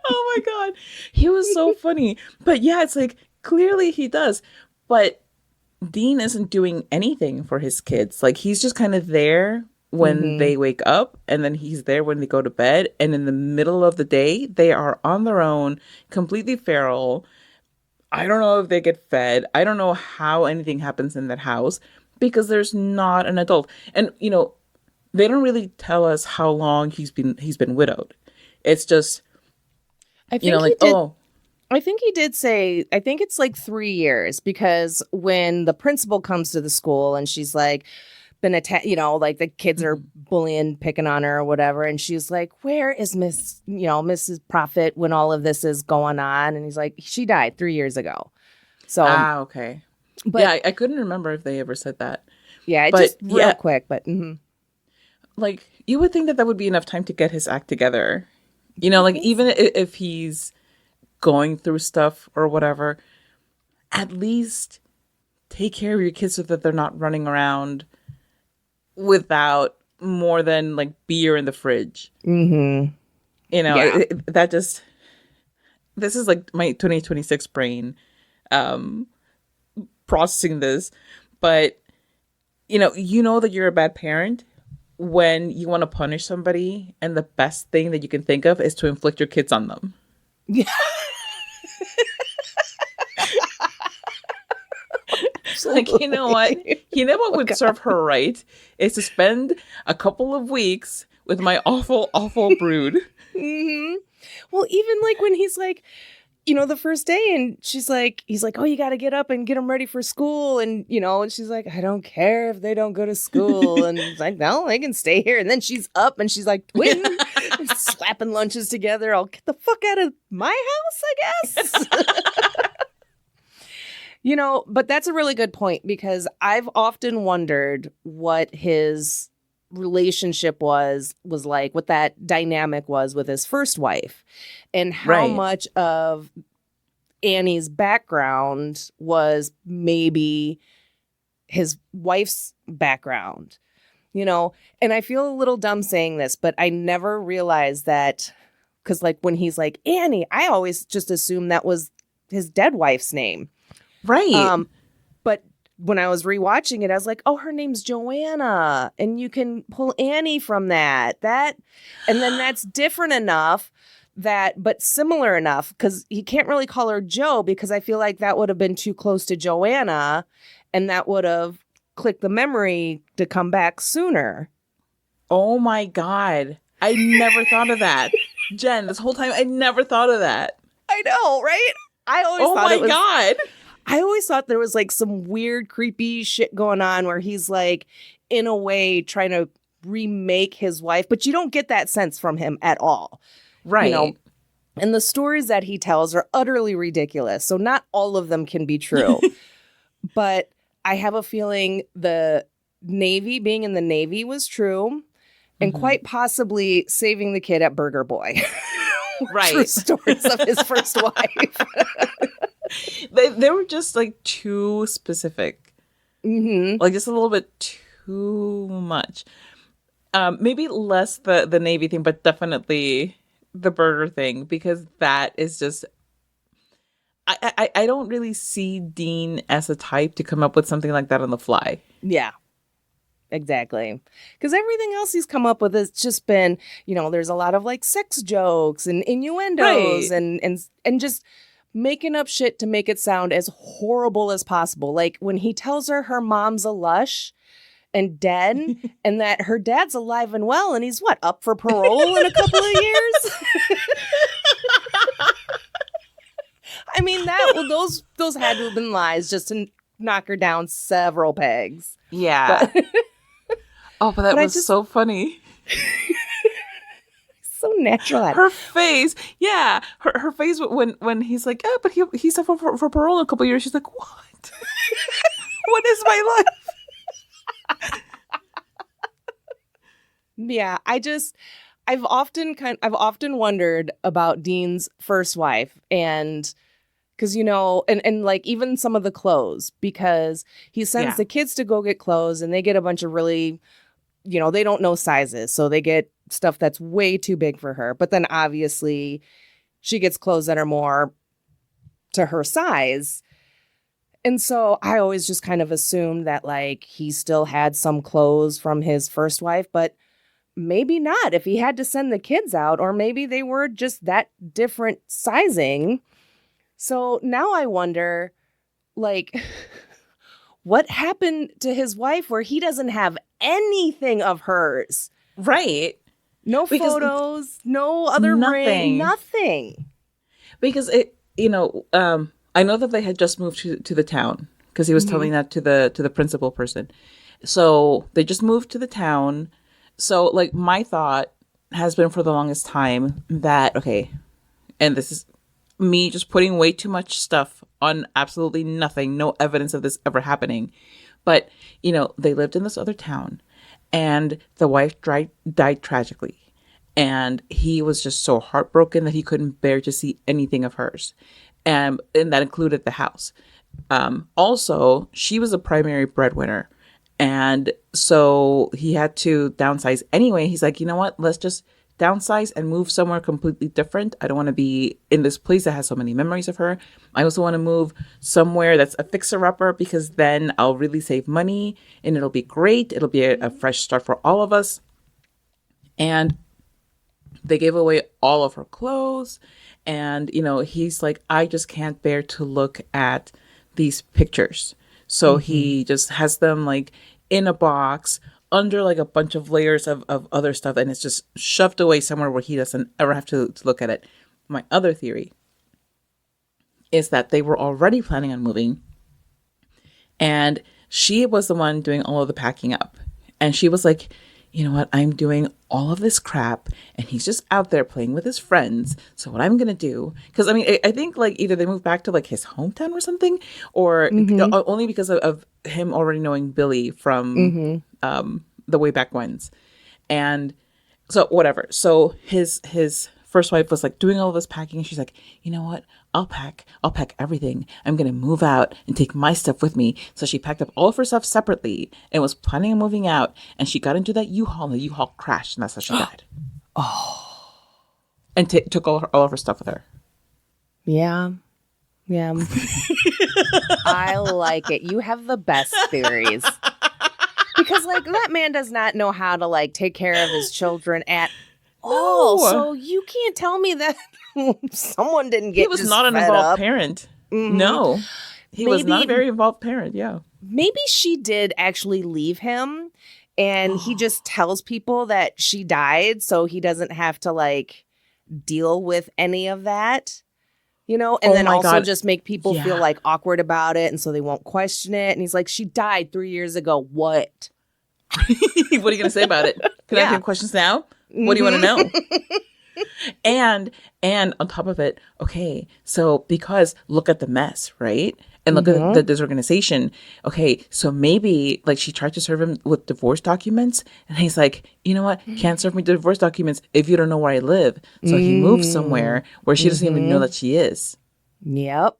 Oh my God. He was so funny. But yeah, it's like, clearly he does. But Dean isn't doing anything for his kids. Like, he's just kind of there when they wake up, and then he's there when they go to bed. And in the middle of the day, they are on their own, completely feral. I don't know if they get fed. I don't know how anything happens in that house because there's not an adult. And, they don't really tell us how long he's been widowed. It's just, I think he did say, I think it's like 3 years, because when the principal comes to the school and she's like, been attacked, like the kids are bullying, picking on her or whatever. And she's like, where is Mrs. Prophet when all of this is going on? And he's like, she died 3 years ago. So, okay. But yeah, I couldn't remember if they ever said that. Yeah, just real quick, but like, you would think that would be enough time to get his act together. Like, even if he's going through stuff or whatever, at least take care of your kids so that they're not running around without more than like beer in the fridge. That just, this is like my 2026 brain processing this. But that you're a bad parent when you want to punish somebody and the best thing that you can think of is to inflict your kids on them. Yeah. Like, you know what would serve her right is to spend a couple of weeks with my awful, awful brood. Well, even like when he's like, the first day and he's like, oh, you got to get up and get them ready for school. And, and she's like, I don't care if they don't go to school. And he's like, no, they can stay here. And then she's up and she's like, twin, slapping lunches together. I'll get the fuck out of my house, I guess. But that's a really good point, because I've often wondered what his relationship was like, what that dynamic was with his first wife, and how Right. much of Annie's background was maybe his wife's background, you know? And I feel a little dumb saying this, but I never realized that, because like when he's like, Annie, I always just assumed that was his dead wife's name. Right. But when I was rewatching it, I was like, oh, her name's Joanna, and you can pull Annie from that, and then that's different enough but similar enough, because he can't really call her Joe, because I feel like that would have been too close to Joanna, and that would have clicked the memory to come back sooner. Oh my God. I never thought of that. Jen, this whole time I never thought of that. I know, right? I always thought there was like some weird, creepy shit going on where he's like, in a way, trying to remake his wife, but you don't get that sense from him at all. Right. You know, and the stories that he tells are utterly ridiculous. So not all of them can be true. But I have a feeling the being in the Navy was true, and quite possibly saving the kid at Burger Boy. Right. True stories of his first wife. They were just like too specific. Like just a little bit too much. Maybe less the Navy thing, but definitely the burger thing, because that is just, I don't really see Dean as a type to come up with something like that on the fly. Yeah, exactly. Because everything else he's come up with has just been, you know, there's a lot of like sex jokes and innuendos, Right. and just making up shit to make it sound as horrible as possible. Like when he tells her mom's a lush and dead, and that her dad's alive and well, and he's up for parole in a couple of years. I mean, those had to have been lies just to knock her down several pegs. Yeah. But that was so funny. So natural. Her face. Yeah. Her face when he's like, but he's up for parole in a couple of years. She's like, what? What is my life? Yeah, I've often wondered about Dean's first wife, and because, you know, and like even some of the clothes, because he sends the kids to go get clothes, and they get a bunch of really, you know, they don't know sizes, so they get stuff that's way too big for her. But then obviously she gets clothes that are more to her size. And so I always just kind of assumed that like he still had some clothes from his first wife, but maybe not if he had to send the kids out, or maybe they were just that different sizing. So now I wonder, like, what happened to his wife where he doesn't have anything of hers? Right. No photos, no other ring, nothing. Because I know that they had just moved to the town, because he was telling that to the principal person. So they just moved to the town. So like my thought has been for the longest time that, okay, and this is me just putting way too much stuff on absolutely nothing, no evidence of this ever happening. But, you know, they lived in this other town, and the wife died tragically. And he was just so heartbroken that he couldn't bear to see anything of hers. And that included the house. Also, she was a primary breadwinner. And so he had to downsize anyway. He's like, you know what? Let's just downsize and move somewhere completely different. I don't want to be in this place that has so many memories of her. I also want to move somewhere that's a fixer-upper, because then I'll really save money and it'll be great. It'll be a fresh start for all of us. And they gave away all of her clothes. And, you know, he's like, I just can't bear to look at these pictures. So he just has them like in a box under like a bunch of layers of other stuff. And it's just shoved away somewhere where he doesn't ever have to look at it. My other theory is that they were already planning on moving. And she was the one doing all of the packing up. And she was like, you know what, I'm doing all of this crap and he's just out there playing with his friends. So what I'm going to do, because I mean, I think like either they moved back to like his hometown or something, or only because of him already knowing Billy from the way back whens. And so whatever. So his first wife was like doing all this packing. She's like, you know what? I'll pack everything. I'm going to move out and take my stuff with me. So she packed up all of her stuff separately and was planning on moving out. And she got into that U-Haul and the U-Haul crashed and that's how she died. Oh. And took all of her stuff with her. Yeah. Yeah. I like it. You have the best theories. Because like that man does not know how to like take care of his children at all. So you can't tell me that someone didn't get He was not an involved parent. Mm-hmm. No. He was not a very involved parent. Yeah. Maybe she did actually leave him and he just tells people that she died so he doesn't have to like deal with any of that. You know, and then also just make people feel like awkward about it. And so they won't question it. And he's like, she died 3 years ago. What? What are you going to say about it? Can I have questions now? What do you want to know? And on top of it, okay, so because look at the mess, right? And look at the disorganization. Okay, so maybe like she tried to serve him with divorce documents. And he's like, you know what? Can't serve me divorce documents if you don't know where I live. So he moves somewhere where she doesn't even know that she is. Yep.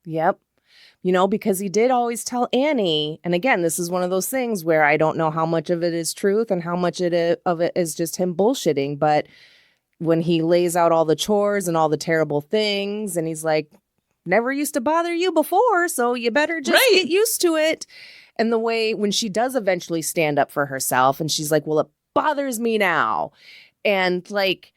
You know, because he did always tell Annie. And again, this is one of those things where I don't know how much of it is truth and how much of it is just him bullshitting. But when he lays out all the chores and all the terrible things and he's like, never used to bother you before, so you better just get used to it. And the way when she does eventually stand up for herself and she's like, well, it bothers me now. And like,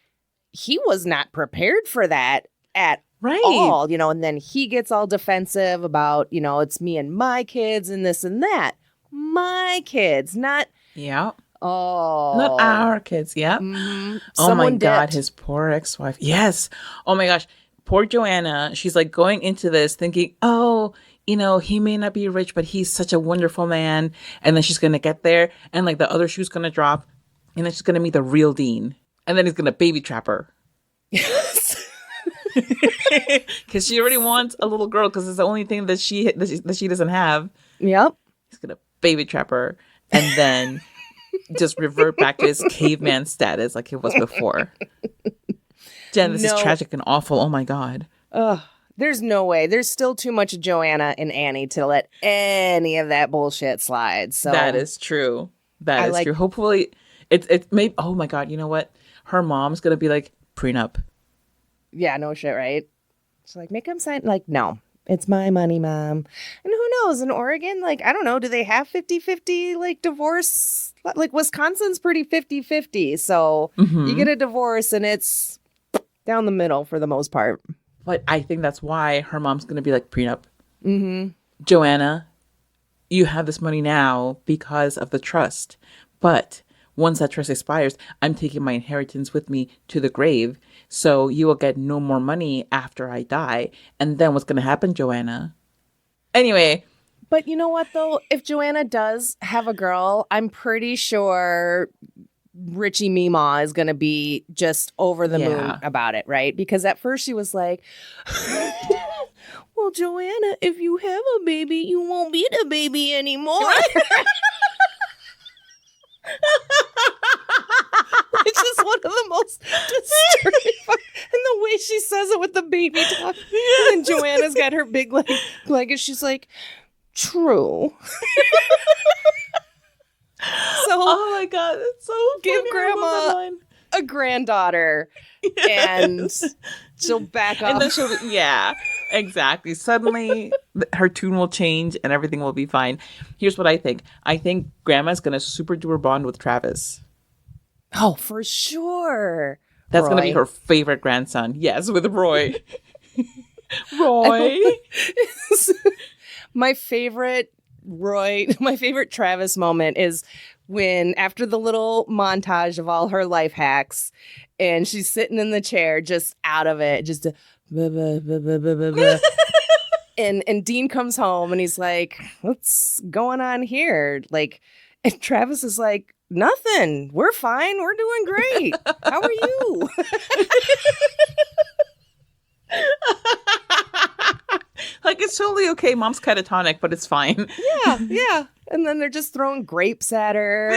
he was not prepared for that at all, you know, and then he gets all defensive about, you know, it's me and my kids and this and that. My kids, not. Yeah. Oh. Not our kids. Yeah. Mm-hmm. Oh my God, his poor ex-wife. Yes. Oh my gosh. Poor Joanna, she's like going into this thinking, oh, you know, he may not be rich, but he's such a wonderful man. And then she's going to get there and like the other shoe's going to drop and then she's going to meet the real Dean. And then he's going to baby trap her. Yes. Because she already wants a little girl because it's the only thing that she doesn't have. Yep. He's going to baby trap her and then just revert back to his caveman status like it was before. Jen, this is tragic and awful. Oh my God. There's no way. There's still too much Joanna and Annie to let any of that bullshit slide. So that is true. That is true. Hopefully, it may. Oh my God. You know what? Her mom's gonna be like prenup. Yeah. No shit. Right. She's like, make him sign. Like, no, it's my money, mom. And who knows? In Oregon, like, I don't know. Do they have 50-50 like divorce? Like Wisconsin's pretty 50-50. So you get a divorce and it's down the middle for the most part. But I think that's why her mom's going to be like prenup. Mm-hmm. Joanna, you have this money now because of the trust. But once that trust expires, I'm taking my inheritance with me to the grave. So you will get no more money after I die. And then what's going to happen, Joanna? Anyway. But you know what, though? If Joanna does have a girl, I'm pretty sure Richie Meemaw is going to be just over the moon about it, right? Because at first she was like, well, Joanna, if you have a baby, you won't be the baby anymore. Which is one of the most disturbing. And the way she says it with the baby talk. And Joanna's got her big leg and she's like, true. So, oh my God, that's so give funny. Grandma a granddaughter and she'll back up. And then she'll, exactly. Suddenly her tune will change and everything will be fine. Here's what I think. I think Grandma's going to super duper bond with Travis. Oh, for sure. That's going to be her favorite grandson. Yes, with Roy. Roy. My favorite Travis moment is when after the little montage of all her life hacks and she's sitting in the chair just out of it, just blah, blah, blah, blah, blah, blah. and Dean comes home and he's like, what's going on here? Like, and Travis is like, nothing. We're fine. We're doing great. How are you? Like, it's totally okay. Mom's catatonic, but it's fine. Yeah. And then they're just throwing grapes at her,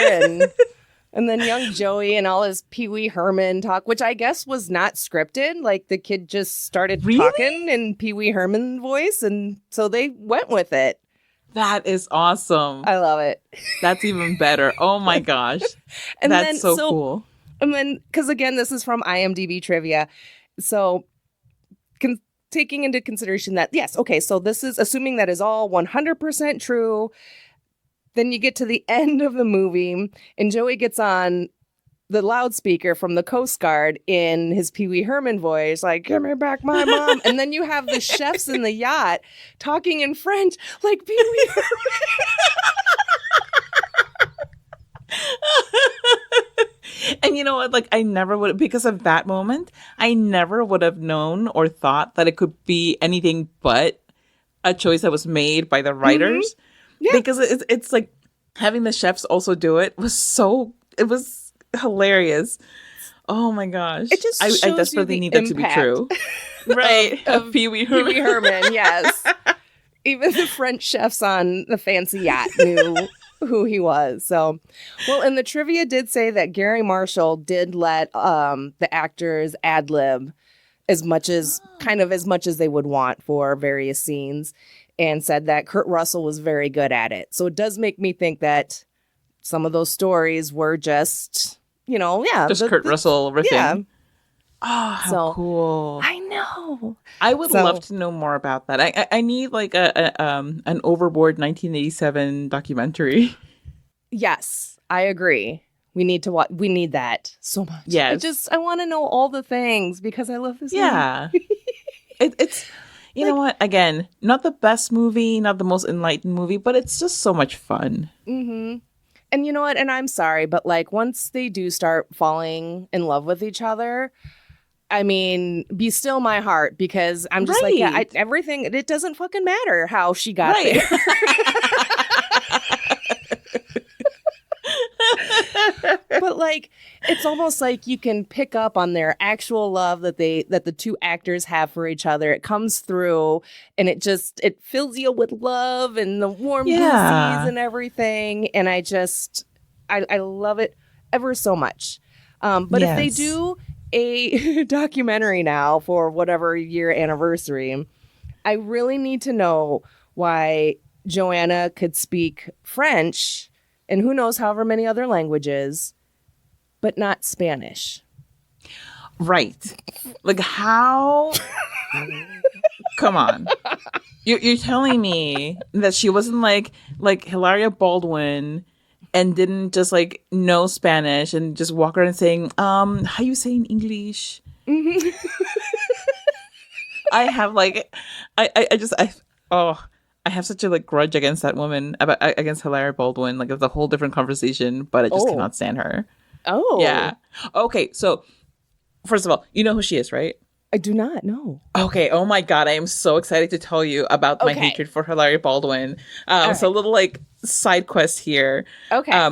and then young Joey and all his Pee Wee Herman talk, which I guess was not scripted. Like, the kid just started talking in Pee Wee Herman voice, and so they went with it. That is awesome. I love it. That's even better. Oh my gosh. And that's so cool. And then, because again, this is from IMDb trivia. So taking into consideration that, yes, okay, so this is assuming that is all 100% true. Then you get to the end of the movie, and Joey gets on the loudspeaker from the Coast Guard in his Pee Wee Herman voice, like, "Give me back my mom." And then you have the chefs in the yacht talking in French, like Pee Wee Herman. And you know what? Like, I never would, because of that moment, I never would have known or thought that it could be anything but a choice that was made by the writers. Mm-hmm. Yeah. Because it's like having the chefs also do it was hilarious. Oh my gosh. It just shows I desperately need that to be true. Right. Of Pee Wee Herman. Pee Wee Herman, yes. Even the French chefs on the fancy yacht knew who he was. So, well, and the trivia did say that Gary Marshall did let the actors ad-lib as much as they would want for various scenes, and said that Kurt Russell was very good at it. So it does make me think that some of those stories were just, just Kurt Russell riffing. Yeah. Oh, how cool. I know. I would love to know more about that. I need like an Overboard 1987 documentary. Yes, I agree. We need to watch. We need that so much. Yes. I want to know all the things because I love this movie. It's you know what? Again, not the best movie, not the most enlightened movie, but it's just so much fun. Mm-hmm. And you know what? And I'm sorry, but like once they do start falling in love with each other, I mean, be still my heart, because I'm just like, everything, it doesn't fucking matter how she got there. But like, it's almost like you can pick up on their actual love that the two actors have for each other. It comes through, and it fills you with love and the warm blue seas and everything. And I love it ever so much. But if they do a documentary now for whatever year anniversary, I really need to know why Joanna could speak French and who knows however many other languages, but not Spanish. Right. Like, how? Come on. You're telling me that she wasn't like Hilaria Baldwin and didn't just like know Spanish and just walk around saying, how you say in English? Mm-hmm. I have like, I have such a like grudge against that woman, against Hilaria Baldwin. Like, it's a whole different conversation, but I just cannot stand her. Oh. Yeah. Okay. So first of all, you know who she is, right? I do not know. Okay. Oh my God. I am so excited to tell you about my hatred for Hilaria Baldwin. So a little like side quest here. Okay.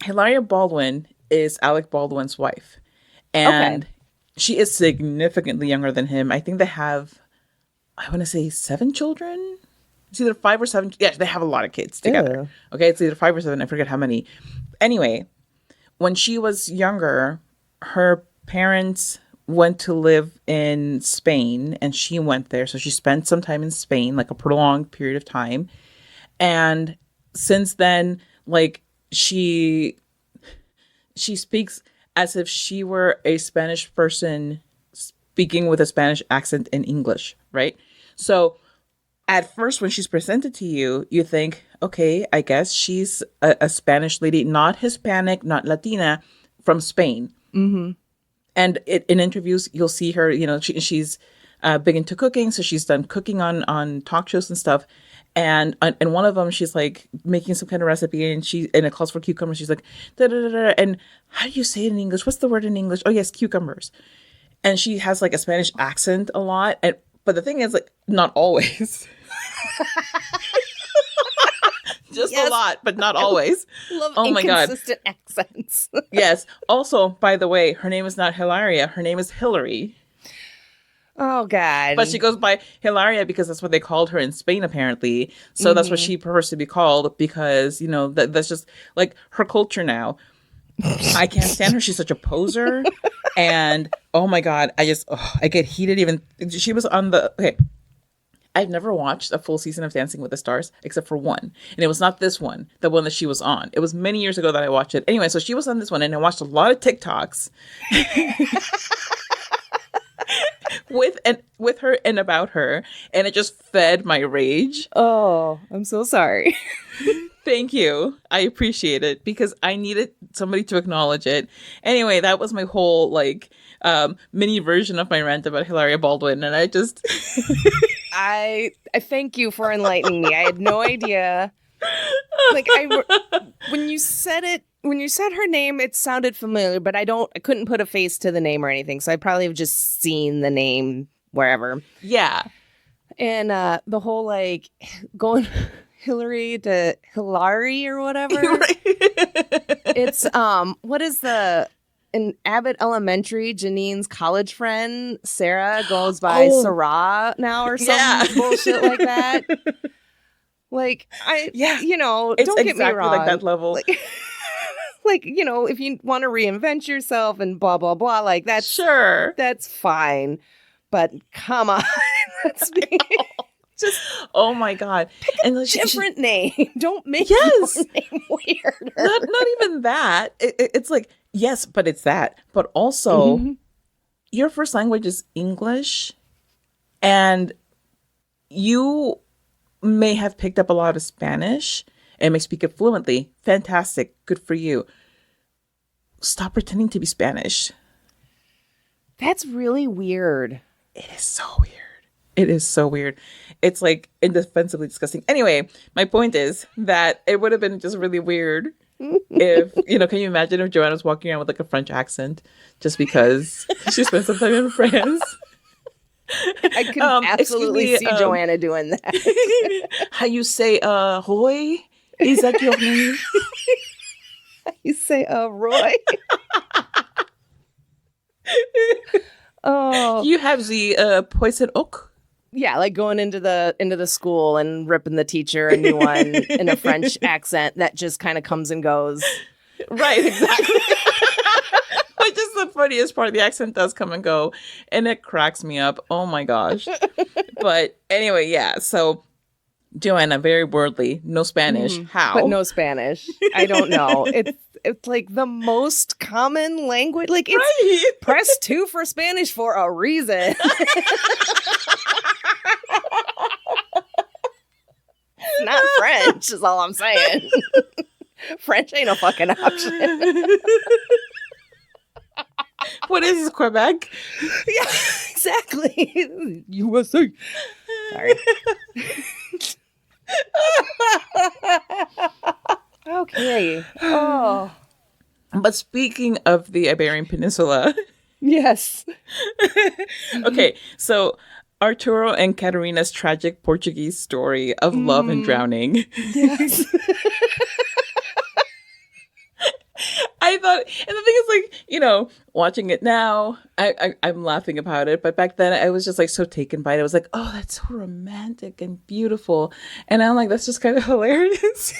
Hilaria Baldwin is Alec Baldwin's wife. And she is significantly younger than him. I think they have, I want to say 7 children. It's either 5 or 7. Yeah, they have a lot of kids together. Ew. Okay. It's either 5 or 7. I forget how many. Anyway, when she was younger, her parents went to live in Spain, and she went there. So she spent some time in Spain, like a prolonged period of time. And since then, like, she speaks as if she were a Spanish person speaking with a Spanish accent in English, right? So at first, when she's presented to you, you think, okay, I guess she's a Spanish lady, not Hispanic, not Latina, from Spain. Mm-hmm. And in interviews, you'll see her, she's big into cooking. So she's done cooking on talk shows and stuff. And one of them, she's like making some kind of recipe, and it calls for cucumbers. She's like, da da da da. And how do you say it in English? What's the word in English? Oh, yes, cucumbers. And she has like a Spanish accent a lot. But the thing is, like, not always. Just a lot, but not always. Love inconsistent accents. Yes. Also, by the way, her name is not Hilaria. Her name is Hillary. Oh, God. But she goes by Hilaria because that's what they called her in Spain, apparently. So that's what she prefers to be called because, you know, that's just like her culture now. I can't stand her. She's such a poser. And oh my God, I get heated even. She was on okay. I've never watched a full season of Dancing with the Stars except for one. And it was not this one, the one that she was on. It was many years ago that I watched it. Anyway, so she was on this one and I watched a lot of TikToks with her and about her. And it just fed my rage. Oh, I'm so sorry. Thank you. I appreciate it because I needed somebody to acknowledge it. Anyway, that was my whole mini version of my rant about Hilaria Baldwin. And I just... I thank you for enlightening me. I had no idea. Like when you said her name, it sounded familiar, but I couldn't put a face to the name or anything. So I probably have just seen the name wherever. Yeah. And the whole like going Hillary to Hilary or whatever. Right. It's what is in Abbott Elementary, Janine's college friend, Sarah, goes by Sarah now or some bullshit like that. Like, you know, it's don't get exactly me wrong. Like that level. Like, you know, if you want to reinvent yourself and blah, blah, blah, like that's sure. That's fine. But come on. Let's be just oh my God. Pick a different name. Don't make your name weirder. Not even that. It's like, yes, but it's that. But also, your first language is English, and you may have picked up a lot of Spanish and may speak it fluently. Fantastic. Good for you. Stop pretending to be Spanish. That's really weird. It is so weird. It is so weird. It's like indefensibly disgusting. Anyway, my point is that it would have been just really weird if, you know, can you imagine if Joanna was walking around with like a French accent just because she spent some time in France? I could absolutely see Joanna doing that. How you say, Roy? Is that your name? You say, Roy? Oh, you have the poison oak. Yeah, like going into the school and ripping the teacher a new one in a French accent that just kind of comes and goes. Right, exactly. Which is the funniest part. The accent does come and go, and it cracks me up. Oh my gosh. But anyway, yeah. So Joanna, very worldly, no Spanish. How? But no Spanish. I don't know. It's like the most common language. Like it's press 2 for Spanish for a reason. Not French is all I'm saying. French ain't a fucking option. What is this, Quebec? Yeah, exactly. USA. Sorry. Okay. Oh. But speaking of the Iberian Peninsula. Yes. Okay, so Arturo and Catarina's tragic Portuguese story of love and drowning. Yes. I thought, and the thing is, like, you know, watching it now, I'm laughing about it. But back then, I was just like so taken by it. I was like, oh, that's so romantic and beautiful. And I'm like, that's just kind of hilarious.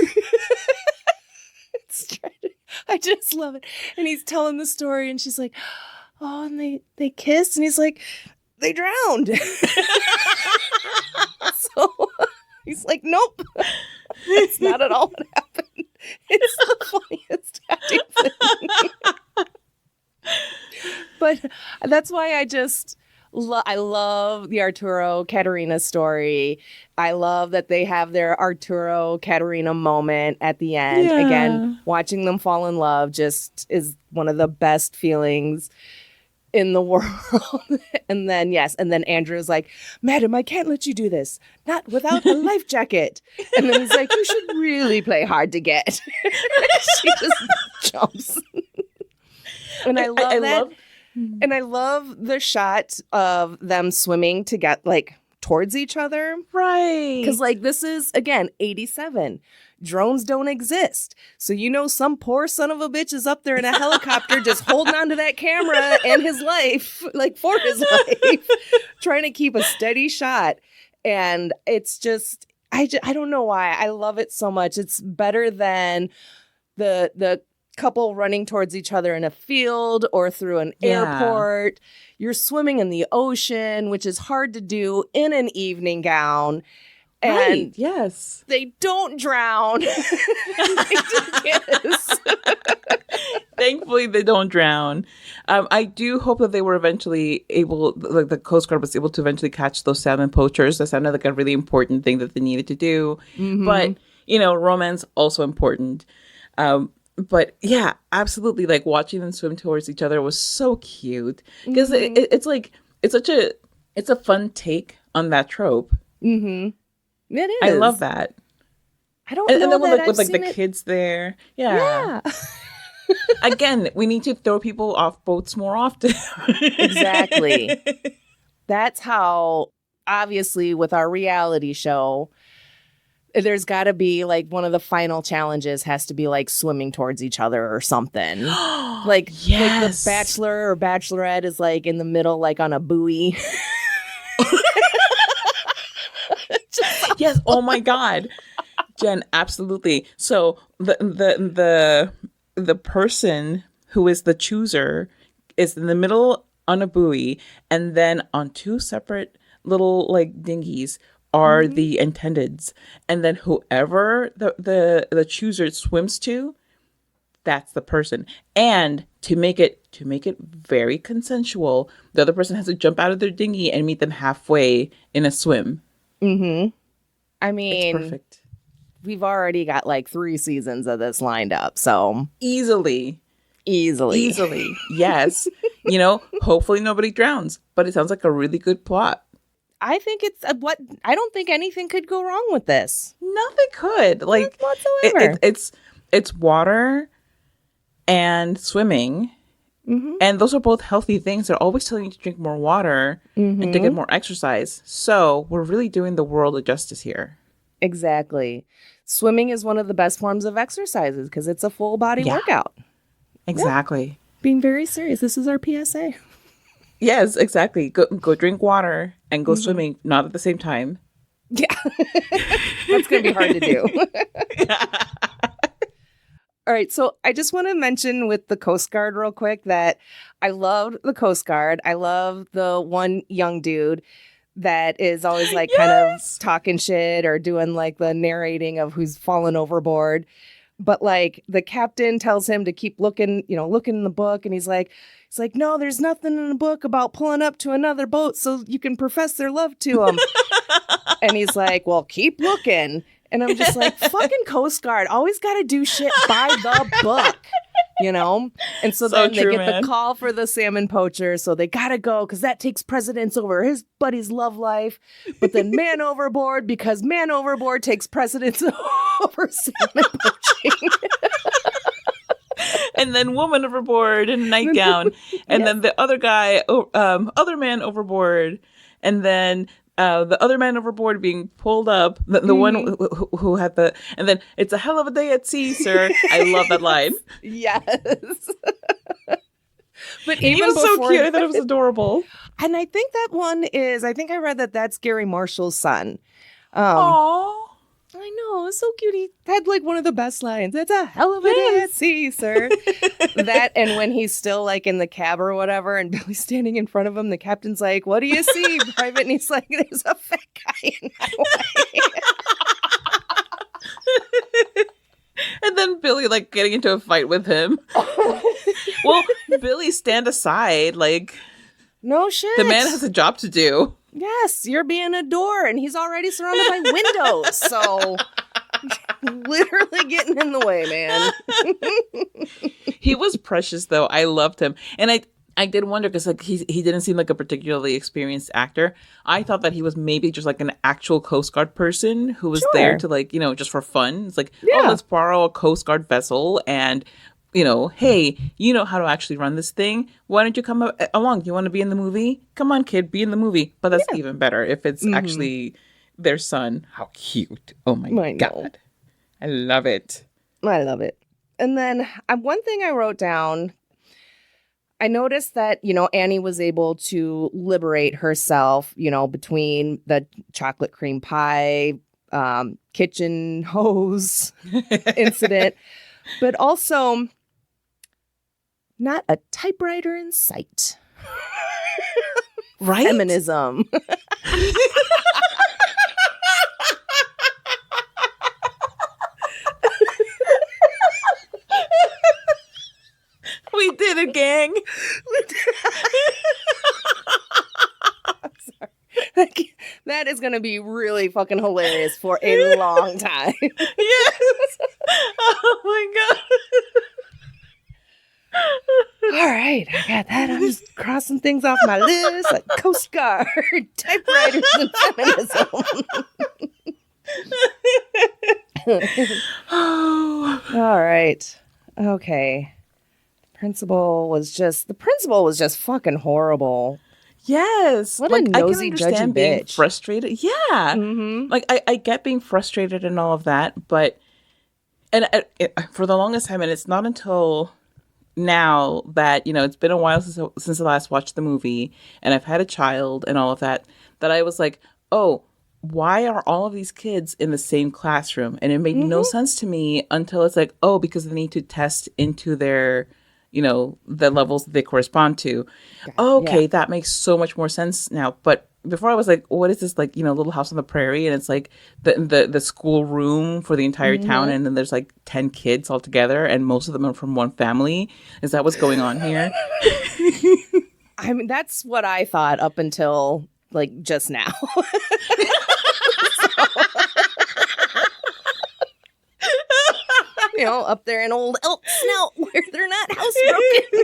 It's tragic. I just love it. And he's telling the story, and she's like, oh, and they kissed, and he's like, they drowned. So he's like, nope, that's not at all what happened. It's the funniest acting thing. But that's why I just I love the Arturo Caterina story. I love that they have their Arturo Caterina moment at the end. Yeah. Again, watching them fall in love just is one of the best feelings in the world. And then Andrew's like, madam, I can't let you do this. Not without a life jacket. And then he's like, you should really play hard to get. She just jumps. And I love that. And I love the shot of them swimming to get like towards each other. Right. Because, like, this is, again, 87. Drones don't exist. So, some poor son of a bitch is up there in a helicopter just holding on to that camera and his life, like, for his life, trying to keep a steady shot. And it's just, I don't know why. I love it so much. It's better than the couple running towards each other in a field or through an airport. You're swimming in the ocean, which is hard to do in an evening gown. And right, yes. they don't drown. Yes. Thankfully, they don't drown. I do hope that they were eventually able, like the Coast Guard was able to eventually catch those salmon poachers. That sounded like a really important thing that they needed to do. Mm-hmm. But, romance also important. But yeah, absolutely. Like watching them swim towards each other was so cute because it's like it's a fun take on that trope. Mm-hmm. It is. I love that. I don't know. And then that with I've the kids there, yeah. Again, we need to throw people off boats more often. Exactly. That's how, obviously, with our reality show, there's got to be like one of the final challenges has to be like swimming towards each other or something. Like the bachelor or bachelorette is like in the middle, like on a buoy. Yes. Oh my God, Jen, absolutely. So the person who is the chooser is in the middle on a buoy, and then on two separate little like dinghies are the intendeds, and then whoever the chooser swims to, that's the person. And to make it very consensual, the other person has to jump out of their dinghy and meet them halfway in a swim. Mm-hmm. I mean, it's perfect. We've already got like 3 seasons of this lined up, so easily. Yes. Hopefully nobody drowns, but it sounds like a really good plot. I think it's I don't think anything could go wrong with this. Nothing could. Like whatsoever. It's water and swimming. Mm-hmm. And those are both healthy things. They're always telling you to drink more water and to get more exercise. So we're really doing the world a justice here. Exactly. Swimming is one of the best forms of exercises because it's a full body workout. Exactly. Yeah. Being very serious. This is our PSA. Yes, exactly. Go drink water and go swimming, not at the same time. Yeah. That's going to be hard to do. All right. So I just want to mention with the Coast Guard real quick that I love the Coast Guard. I love the one young dude that is always like kind of talking shit or doing like the narrating of who's fallen overboard. But like the captain tells him to keep looking in the book. And he's like, no, there's nothing in the book about pulling up to another boat so you can profess their love to them. And he's like, well, keep looking. And I'm just like, fucking Coast Guard, always got to do shit by the book, And so then they get the call for the salmon poacher. So they got to go because that takes precedence over his buddy's love life. But then Man Overboard, because Man Overboard takes precedence over salmon poaching. And then Woman Overboard in a nightgown. And then the other guy, other man overboard. And then the other man overboard being pulled up. The one who had and then it's a hell of a day at sea, sir. I love that line. Yes. But he was so cute. I thought it was adorable. And I think that one I think I read that that's Gary Marshall's son. Aww. I know, it's so cute. He had like one of the best lines. It's a hell of a day at sea, sir. That, and when he's still like in the cab or whatever, and Billy's standing in front of him, the captain's like, "What do you see, Private?" And he's like, "There's a fat guy in my way." And then Billy like getting into a fight with him. Well, Billy, stand aside. Like, no shit. The man has a job to do. Yes, you're being a door, and he's already surrounded by windows, so literally getting in the way, man. He was precious, though. I loved him, and I did wonder because like he didn't seem like a particularly experienced actor. I thought that he was maybe just like an actual Coast Guard person who was there to like just for fun. It's like, oh, let's borrow a Coast Guard vessel and hey, you know how to actually run this thing. Why don't you come along? Do you want to be in the movie? Come on, kid, be in the movie. But that's even better if it's actually their son. How cute. Oh my I know. God. I love it. I love it. And then one thing I wrote down, I noticed that, Annie was able to liberate herself, between the chocolate cream pie, kitchen hose incident, but also not a typewriter in sight. Right? Feminism. We did it, gang. I'm sorry. That is going to be really fucking hilarious for a long time. Yes. Oh my God. All right, I got that. I'm just crossing things off my list, like Coast Guard, typewriters, and feminism. All right. Okay. The principal was just fucking horrible. Yes. What a nosy, I can understand judgy being bitch. frustrated. Yeah. Mm-hmm. Like, I get being frustrated and all of that, but, for the longest time, and it's not until now that, it's been a while since I last watched the movie, and I've had a child and all of that, that I was like, oh, why are all of these kids in the same classroom? And it made no sense to me until it's like, oh, because they need to test into their, the levels that they correspond to. Okay, yeah. That makes so much more sense now. But before I was like, what is this, like, Little House on the Prairie? And it's like the school room for the entire town. And then there's like 10 kids all together. And most of them are from one family. Is that what's going on here? I mean, that's what I thought up until like just now. Up there in old Elk Snout where they're not housebroken.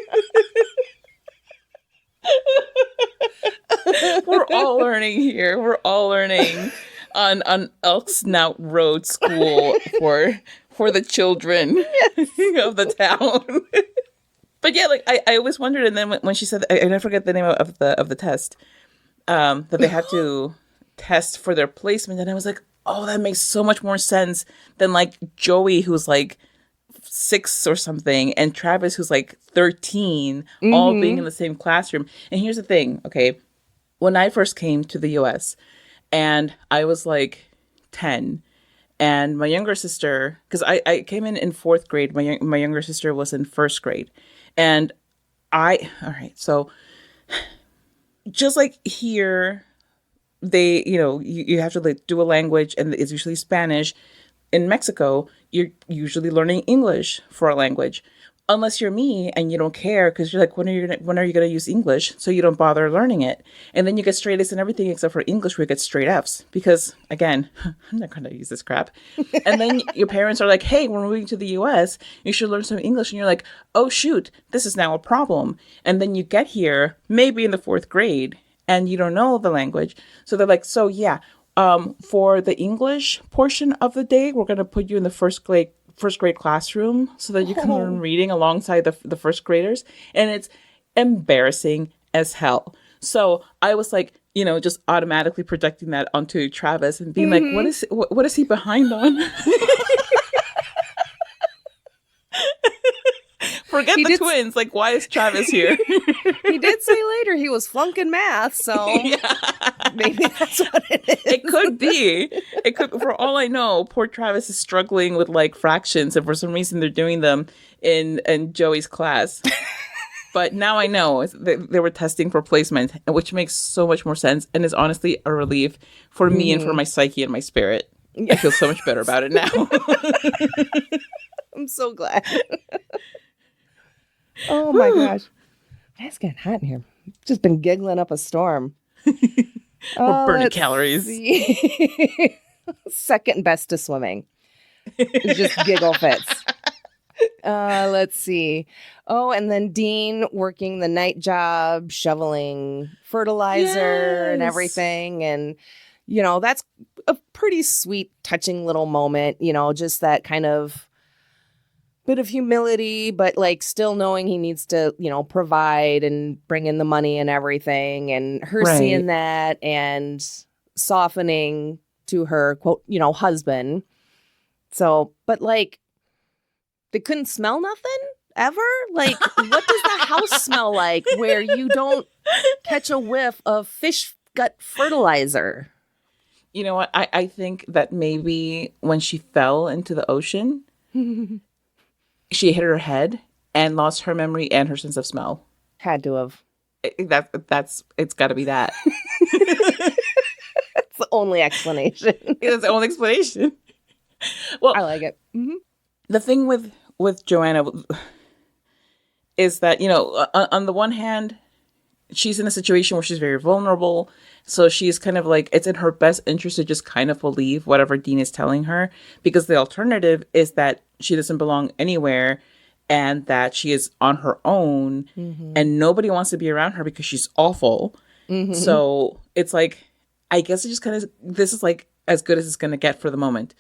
We're all learning here. We're all learning on Elk Snout Road School for the children of the town. But yeah, like I always wondered, and then when she said, I forget the name of the test, that they had to test for their placement, and I was like, oh, that makes so much more sense than like Joey, who's like 6 or something, and Travis, who's like 13, all being in the same classroom. And here's the thing, okay? When I first came to the US and I was like 10, and my younger sister, because I came in 4th grade, my younger sister was in 1st grade. And all right, so just like here, they, you have to like do a language, and it's usually Spanish. In Mexico, you're usually learning English for a language, unless you're me and you don't care because you're like, when are you going to use English? So you don't bother learning it, and then you get straight A's and everything except for English, where you get straight F's because, again, I'm not going to use this crap. And then your parents are like, hey, we're moving to the U.S. You should learn some English, and you're like, oh shoot, this is now a problem. And then you get here, maybe in the 4th grade, and you don't know the language. So they're like, so yeah, for the English portion of the day, we're going to put you in the first grade classroom so that you can learn reading alongside the first graders. And it's embarrassing as hell. So I was like, just automatically projecting that onto Travis and being like, what is he behind on? Forget the twins. Like, why is Travis here? He did say later he was flunking math, so maybe that's what it is. It could be. It could. For all I know, poor Travis is struggling with like fractions, and for some reason they're doing them in Joey's class. But now I know they were testing for placement, which makes so much more sense and is honestly a relief for me and for my psyche and my spirit. I feel so much better about it now. I'm so glad. Oh my gosh. It's getting hot in here. Just been giggling up a storm. We're burning calories. Second best to swimming. It's just giggle fits. Let's see. Oh, and then Dean working the night job, shoveling fertilizer and everything. And, that's a pretty sweet, touching little moment, just that kind of bit of humility, but like still knowing he needs to, provide and bring in the money and everything. And her seeing that and softening to her quote, husband. So, but like, they couldn't smell nothing ever? Like, what does the house smell like where you don't catch a whiff of fish gut fertilizer? You know what? I think that maybe when she fell into the ocean, she hit her head and lost her memory and her sense of smell. Had to have. It's got to be that. That's the only explanation. It's the only explanation. Well, I like it. Mm-hmm. The thing with Joanna is that, on the one hand, she's in a situation where she's very vulnerable. So she's kind of like, it's in her best interest to just kind of believe whatever Dean is telling her, because the alternative is that she doesn't belong anywhere and that she is on her own and nobody wants to be around her because she's awful. Mm-hmm. So it's like, I guess it just kind of, this is like as good as it's going to get for the moment.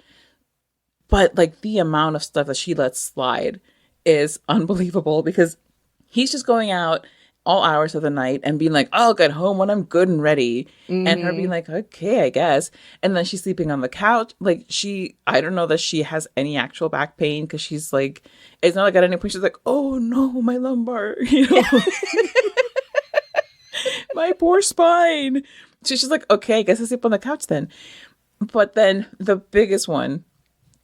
But like the amount of stuff that she lets slide is unbelievable, because he's just going out all hours of the night and being like, I'll get home when I'm good and ready. Mm-hmm. And her being like, okay, I guess. And then she's sleeping on the couch. Like I don't know that she has any actual back pain, because she's like, it's not like at any point she's like, oh no, my lumbar, my poor spine. So she's like, okay, I guess I sleep on the couch then. But then the biggest one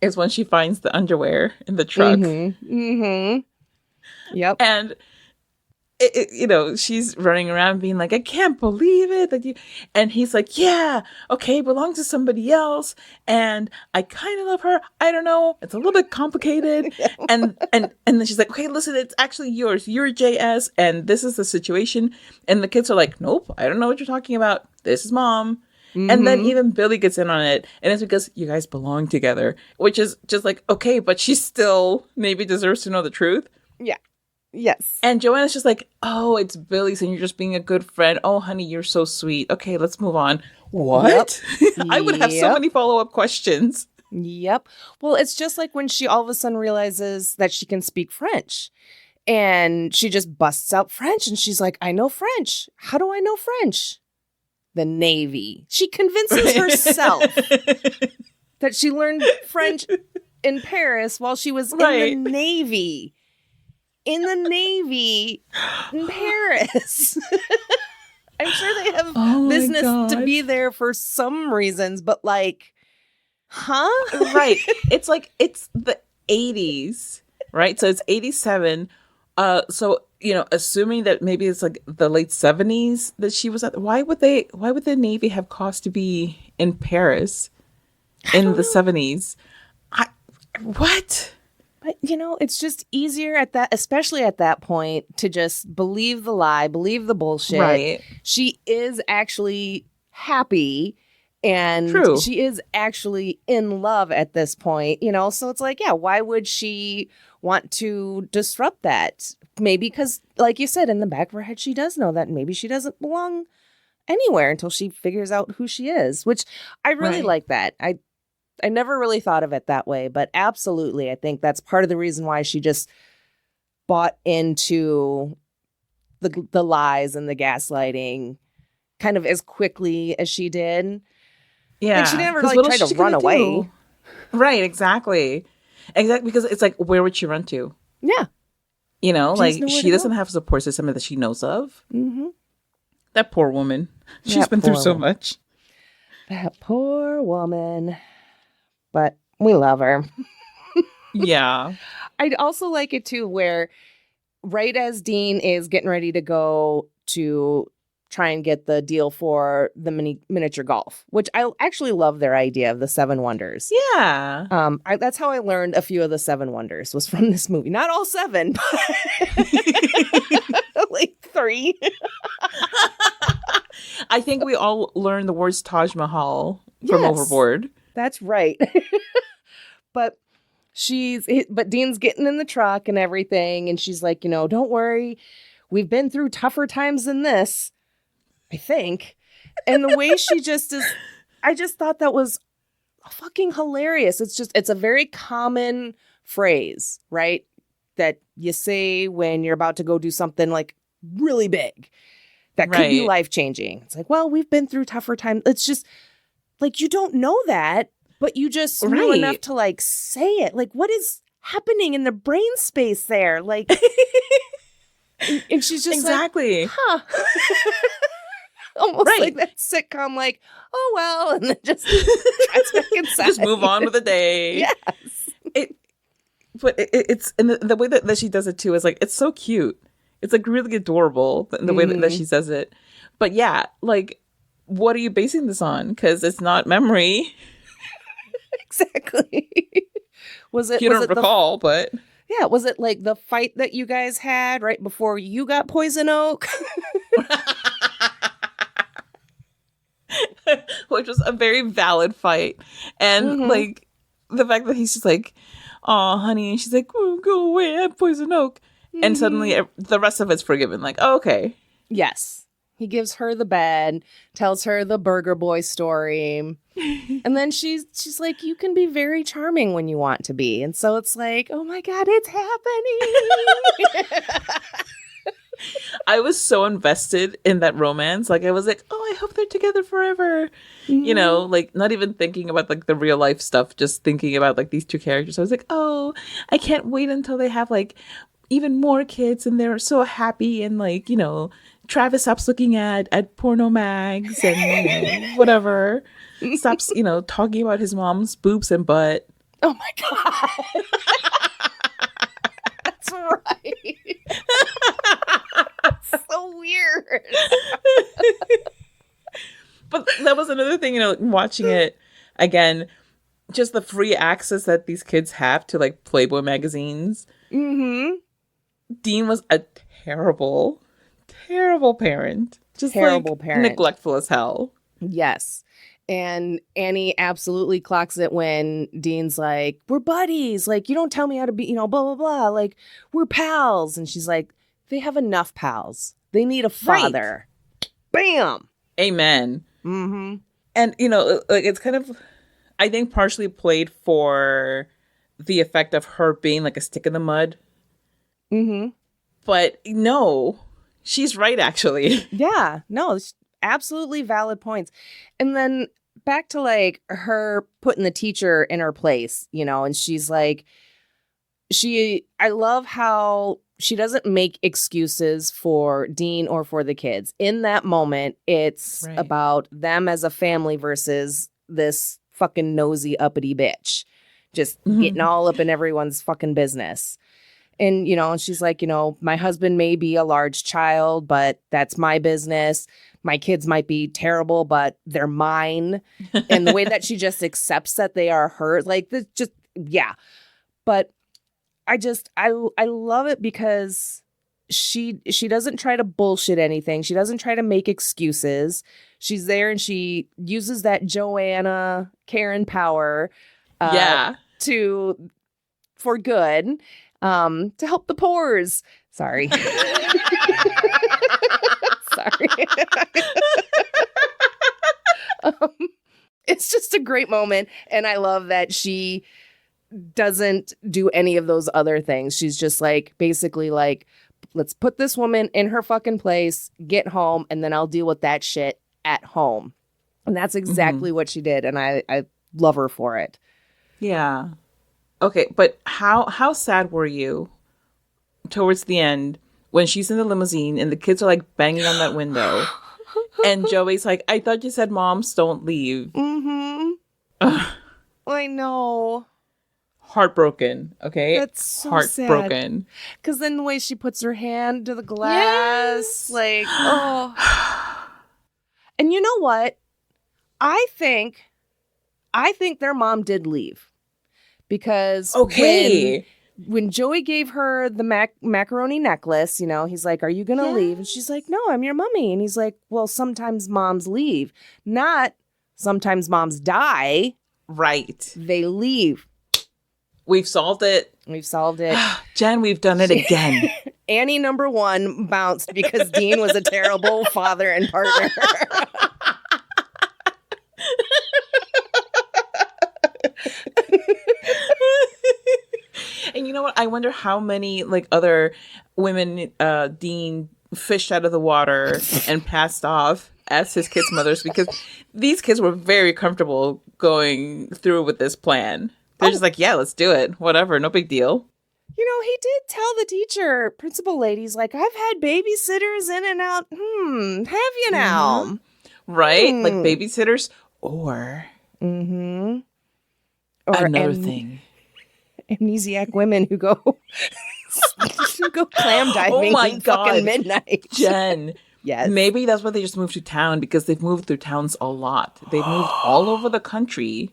is when she finds the underwear in the truck. Mm-hmm. Mm-hmm. Yep. And she's running around being like, I can't believe it that you, and he's like, yeah, okay, belongs to somebody else, and I kind of love her. I don't know, it's a little bit complicated. and then she's like, okay, listen, it's actually yours. You're JS, and this is the situation. And the kids are like, nope, I don't know what you're talking about. This is mom. Mm-hmm. And then even Billy gets in on it, and it's because you guys belong together, which is just like, okay, but she still maybe deserves to know the truth. Yeah. Yes. And Joanna's just like, oh, it's Billy's and you're just being a good friend. Oh, honey, you're so sweet. Okay, let's move on. What? Yep. I would have so many follow-up questions. Yep. Well, it's just like when she all of a sudden realizes that she can speak French. And she just busts out French. And she's like, I know French. How do I know French? The Navy. She convinces herself that she learned French in Paris while she was in the Navy. In the Navy in Paris. I'm sure they have business to be there for some reasons, but like, huh? Right. It's like, it's the 80s, right? So it's 87. So, assuming that maybe it's like the late 70s that she was at, why would the Navy have cause to be in Paris in the 70s? What? But, it's just easier at that, especially at that point, to just believe the lie, believe the bullshit. Right. She is actually happy and she is actually in love at this point, so it's like, yeah, why would she want to disrupt that? Maybe because, like you said, in the back of her head, she does know that maybe she doesn't belong anywhere until she figures out who she is, which I really like that. I never really thought of it that way, but absolutely, I think that's part of the reason why she just bought into the lies and the gaslighting kind of as quickly as she did. Yeah. Like she never tried to run away. Right, exactly. Exactly, because it's like, where would she run to? Yeah. She doesn't have a support system that she knows of. Mm-hmm. That poor woman. She's been through so much. That poor woman. But we love her. Yeah. I'd also like it too, where right as Dean is getting ready to go to try and get the deal for the miniature golf, which I actually love their idea of the 7 wonders. Yeah. That's how I learned a few of the 7 wonders was from this movie. Not all 7, but like 3. I think we all learned the words Taj Mahal from Overboard. That's right. But Dean's getting in the truck and everything. And she's like, don't worry. We've been through tougher times than this, I think. And the way she just is, I just thought that was fucking hilarious. It's a very common phrase, right? That you say when you're about to go do something like really big that could be life-changing. It's like, well, we've been through tougher times. It's just like, you don't know that, but you just knew enough to like say it. Like, what is happening in the brain space there? Like, and she's just exactly. like, huh. Almost like that sitcom, like, oh, well, and then just tries back inside. Just move on with the day. Yes. It's and the way that she does it, too, is like, it's so cute. It's like really adorable in the way that she says it. But yeah, like, what are you basing this on? Because it's not memory. Exactly. Was it? You don't recall, but yeah, was it like the fight that you guys had right before you got poison oak? Which was a very valid fight. And like the fact that he's just like, oh, honey, and she's like, oh, go away, I have poison oak. And suddenly the rest of it's forgiven. Like, oh, okay. Yes. He gives her the bed, tells her the Burger Boy story. And then she's like, you can be very charming when you want to be. And so it's like, oh my God, it's happening. I was so invested in that romance. Like, I was like, oh, I hope they're together forever. You know, like, not even thinking about like the real life stuff, just thinking about like these two characters. I was like, oh, I can't wait until they have like even more kids and they're so happy. And like, you know, Travis stops looking at porno mags and, you know, whatever. Stops, you know, talking about his mom's boobs and butt. Oh my God. That's right. That's so weird. But that was another thing, you know, watching it again, just the free access that these kids have to like Playboy magazines. Dean was a terrible parent. Just terrible like parent. Neglectful as hell. Yes. And Annie absolutely clocks it when Dean's like, we're buddies. Like, you don't tell me how to be, you know, blah, blah, blah. Like, we're pals. And she's like, they have enough pals. They need a father. Right. Bam. Amen. And, you know, like, it's kind of, I think, partially played for the effect of her being like a stick in the mud. But no, she's right, actually. Yeah. No, absolutely valid points. And then back to like her putting the teacher in her place, you know, and she's like, I love how she doesn't make excuses for Dean or for the kids. In that moment, it's about them as a family versus this fucking nosy uppity bitch just getting all up in everyone's fucking business. And, you know, and she's like, you know, my husband may be a large child, but that's my business. My kids might be terrible, but they're mine. And the way that she just accepts that they are hers, like, this just, yeah. But I love it because she doesn't try to bullshit anything. She doesn't try to make excuses. She's there and she uses that Joanna Karen power for good. To help the pores. Sorry. Sorry. It's just a great moment. And I love that she doesn't do any of those other things. She's just like, basically like, let's put this woman in her fucking place, get home, and then I'll deal with that shit at home. And that's exactly what she did. And I love her for it. Yeah. Okay, but how sad were you towards the end when she's in the limousine and the kids are like banging on that window and Joey's like, I thought you said moms don't leave. I know. Heartbroken, okay? That's so heartbroken. Because then the way she puts her hand to the glass, like, oh. And you know what? I think their mom did leave. Because when Joey gave her the macaroni necklace, you know, he's like, are you going to leave? And she's like, no, I'm your mommy. And he's like, well, sometimes moms leave. Not sometimes moms die. Right. They leave. We've solved it. Jen, we've done it again. Annie number 1 bounced because Dean was a terrible father and partner. you know what? I wonder how many like other women Dean fished out of the water and passed off as his kids' mothers, because these kids were very comfortable going through with this plan. They're just like, yeah, let's do it. Whatever, no big deal. You know, he did tell the teacher, principal ladies, like, I've had babysitters in and out. Have you now? Mm-hmm. Right? Like babysitters or or another thing. Amnesiac women who go clam diving at fucking midnight. Jen. Yes. Maybe that's why they just moved to town, because they've moved through towns a lot. They've moved all over the country,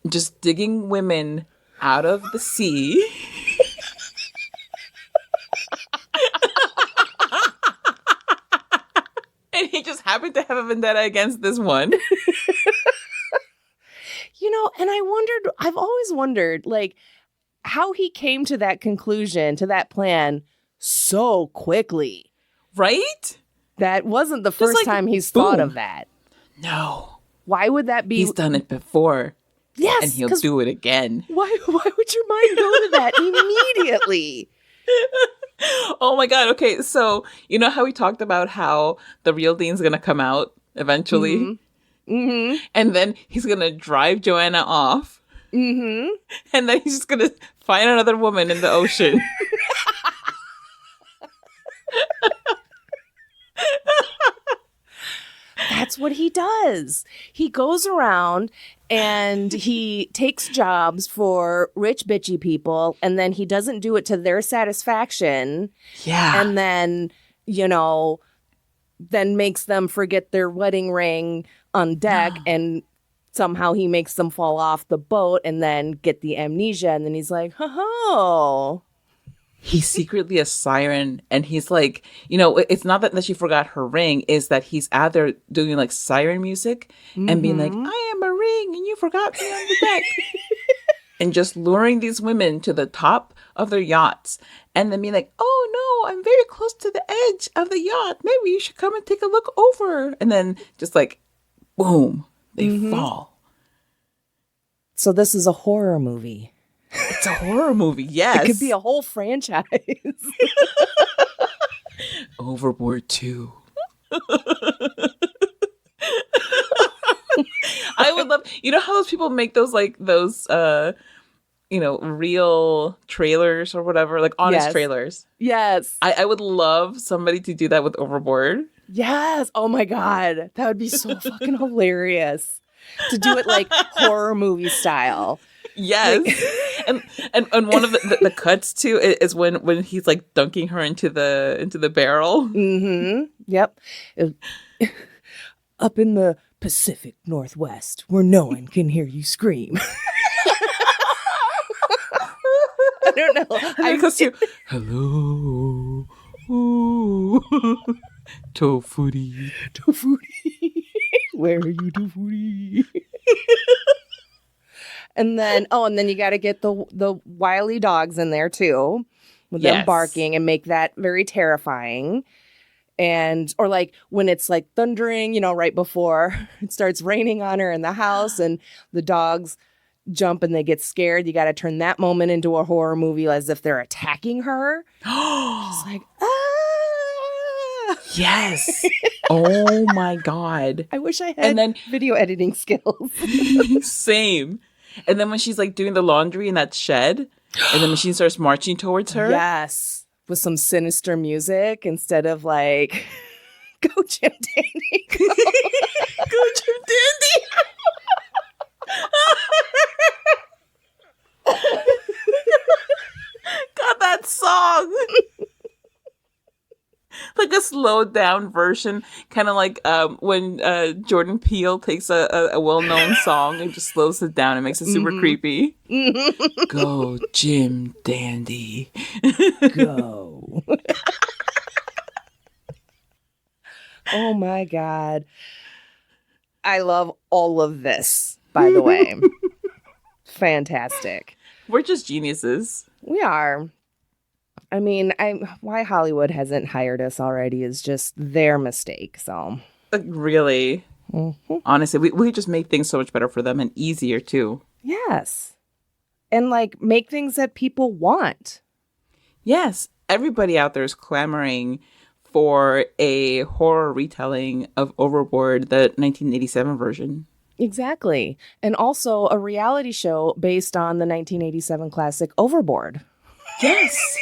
just digging women out of the sea. And he just happened to have a vendetta against this one. You know, and I've always wondered, like, how he came to that conclusion, to that plan so quickly. Right? That wasn't the first time he's thought of that. No. Why would that be? He's done it before. Yes. And he'll do it again. Why would your mind go to that immediately? Oh my God. Okay. So, you know how we talked about how the real Dean's going to come out eventually? Mm-hmm. Mm-hmm. And then he's going to drive Joanna off. Mm-hmm. And then he's just going to find another woman in the ocean. That's what he does. He goes around and he takes jobs for rich bitchy people, and then he doesn't do it to their satisfaction. Yeah. And then, you know, then makes them forget their wedding ring on deck and somehow he makes them fall off the boat and then get the amnesia. And then he's like, ho. He's secretly a siren, and he's like, you know, it's not that she forgot her ring, is that he's out there doing like siren music and being like, I am a ring and you forgot me on the deck. And just luring these women to the top of their yachts and then being like, oh no, I'm very close to the edge of the yacht. Maybe you should come and take a look over. And then just like, boom, they fall. So this is a horror movie. It's a horror movie, yes. It could be a whole franchise. Overboard 2. I would love, you know how those people make those you know, real trailers or whatever, like honest trailers. Yes. I would love somebody to do that with Overboard. Yes. Oh my God. That would be so fucking hilarious. To do it like horror movie style. Yes. Like, and one of the cuts too is when he's like dunking her into the barrel. Mm-hmm. Yep. Up in the Pacific Northwest where no one can hear you scream. I don't know. I goes to hello. Ooh. Tofutti. Where are you, Tofutti? And then you got to get the wily dogs in there too, with them barking and make that very terrifying. And or like when it's like thundering, you know, right before it starts raining on her in the house, and the dogs jump and they get scared. You got to turn that moment into a horror movie as if they're attacking her. It's like, ah, yes. Oh my God. I wish I had video editing skills. Same. And then when she's like doing the laundry in that shed, and the machine starts marching towards her. Yes. With some sinister music instead of like, go Jim Dandy. Go, go Jim Dandy. God, that song. Like a slowed down version, kind of like when Jordan Peele takes a well-known song and just slows it down and makes it super creepy. Go, Jim Dandy. Go. Oh my God. I love all of this, by the way. Fantastic. We're just geniuses. We are. I mean, why Hollywood hasn't hired us already is just their mistake. So, really, honestly, we just make things so much better for them and easier too. Yes, and like make things that people want. Yes, everybody out there is clamoring for a horror retelling of Overboard, the 1987 version. Exactly. And also a reality show based on the 1987 classic Overboard. Yes.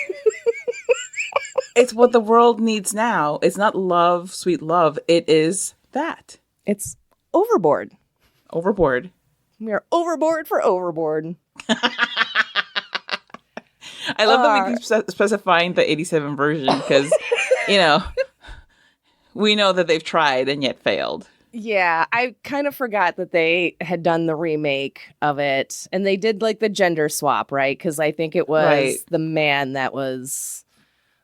It's what the world needs now. It's not love, sweet love. It is that. It's Overboard. Overboard. We are overboard for Overboard. I love that we keep specifying the 87 version because, you know, we know that they've tried and yet failed. Yeah, I kind of forgot that they had done the remake of it. And they did like the gender swap, right? Because I think it was the man that was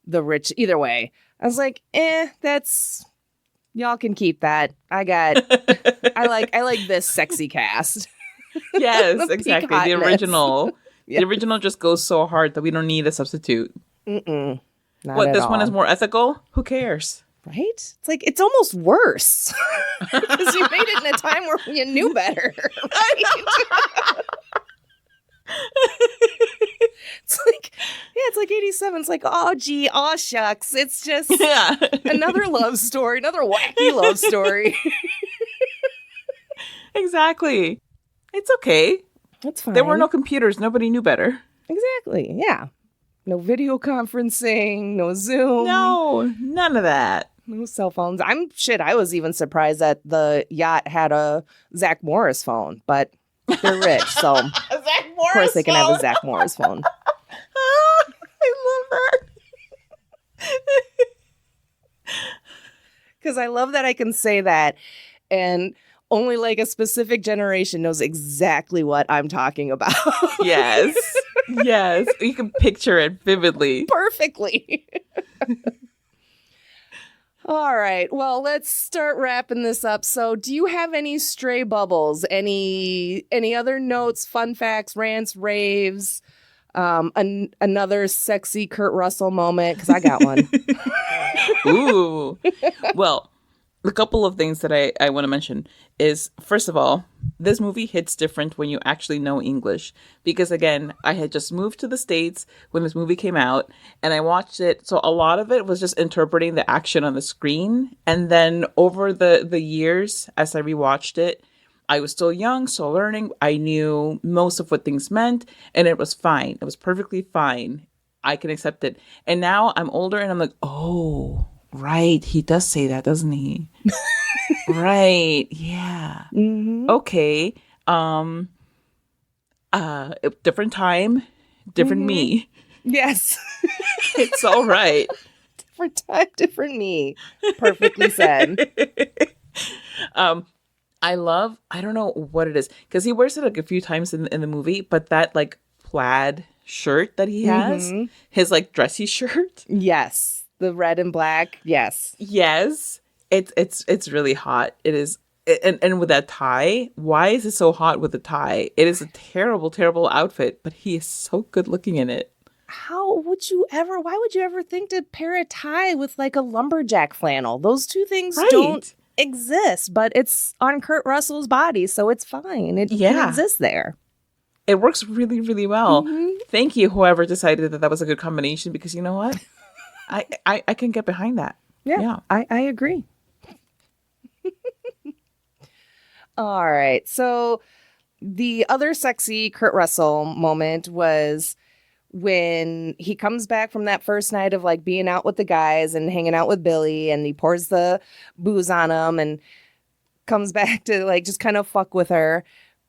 the rich. Either way, I was like, that's... Y'all can keep that. I like this sexy cast. Yes, exactly. Hotness. The original. Yes. The original just goes so hard that we don't need a substitute. Not what, this all. one is more ethical? Who cares? Right? It's like, it's almost worse. Because you made it in a time where you knew better. Right? It's like 87. It's like, oh, gee, aw, shucks. It's just another love story, another wacky love story. Exactly. It's okay. That's fine. There were no computers. Nobody knew better. Exactly. Yeah. No video conferencing, no Zoom. No, none of that. No cell phones. I was even surprised that the yacht had a Zach Morris phone, but they're rich, so Zach Morris of course they can have a Zach Morris phone. I love that. Because I love that I can say that, and only like a specific generation knows exactly what I'm talking about. Yes. Yes. You can picture it vividly. Perfectly. All right. Well, let's start wrapping this up. So do you have any stray bubbles? Any other notes, fun facts, rants, raves? Another sexy Kurt Russell moment? Because I got one. Ooh. Well, a couple of things that I want to mention is, first of all, this movie hits different when you actually know English. Because again, I had just moved to the States when this movie came out and I watched it. So a lot of it was just interpreting the action on the screen. And then over the years, as I rewatched it, I was still young, so learning. I knew most of what things meant and it was fine. It was perfectly fine. I can accept it. And now I'm older and I'm like, oh, right. He does say that, doesn't he? Right. Yeah. Mm-hmm. Okay. Different time, different me. Yes. It's all right. Different time, different me. Perfectly said. I don't know what it is, because he wears it like a few times in the movie, but that like plaid shirt that he has, his like dressy shirt. Yes. The red and black. Yes. Yes. It's really hot. It is. And with that tie, why is it so hot with the tie? It is a terrible, terrible outfit, but he is so good looking in it. Why would you ever think to pair a tie with like a lumberjack flannel? Those two things don't exist, but it's on Kurt Russell's body, so it's fine. It exists there. It works really, really well. Mm-hmm. Thank you, whoever decided that was a good combination, because you know what? I can get behind that. Yeah. I agree. All right. So the other sexy Kurt Russell moment was when he comes back from that first night of like being out with the guys and hanging out with Billy, and he pours the booze on him and comes back to like just kind of fuck with her.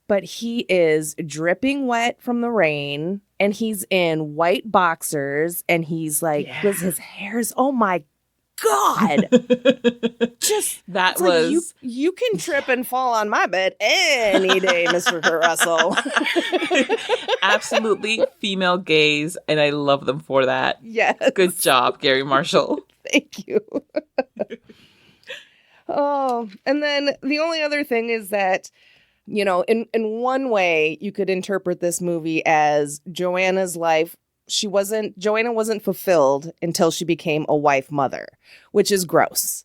But he is dripping wet from the rain and he's in white boxers and he's like, his hair's, oh my God. Just that was like, you can trip and fall on my bed any day, Mr. Kurt Russell. Absolutely female gaze, and I love them for that. Yes. Good job, Gary Marshall. Thank you. Oh, and then the only other thing is that, you know, in one way you could interpret this movie as Joanna's life. Joanna wasn't fulfilled until she became a wife mother, which is gross.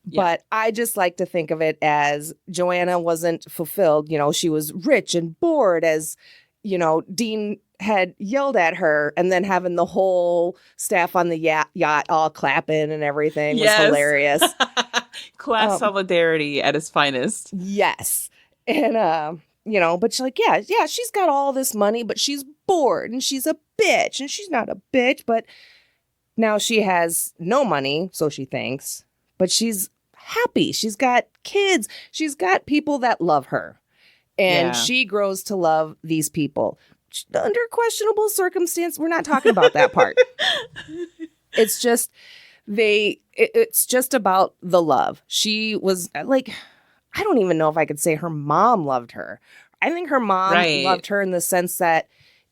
Yeah. But I just like to think of it as Joanna wasn't fulfilled. You know, she was rich and bored as Dean had yelled at her, and then having the whole staff on the yacht all clapping and everything was hilarious. Class solidarity at its finest. Yes. And, but she's like, yeah, she's got all this money, but she's bored and she's a bitch, and she's not a bitch, but now she has no money, so she thinks, but she's happy. She's got kids. She's got people that love her. And she grows to love these people under questionable circumstance. We're not talking about that part. It's just it's just about the love. She was like, I don't even know if I could say her mom loved her. I think her mom loved her in the sense that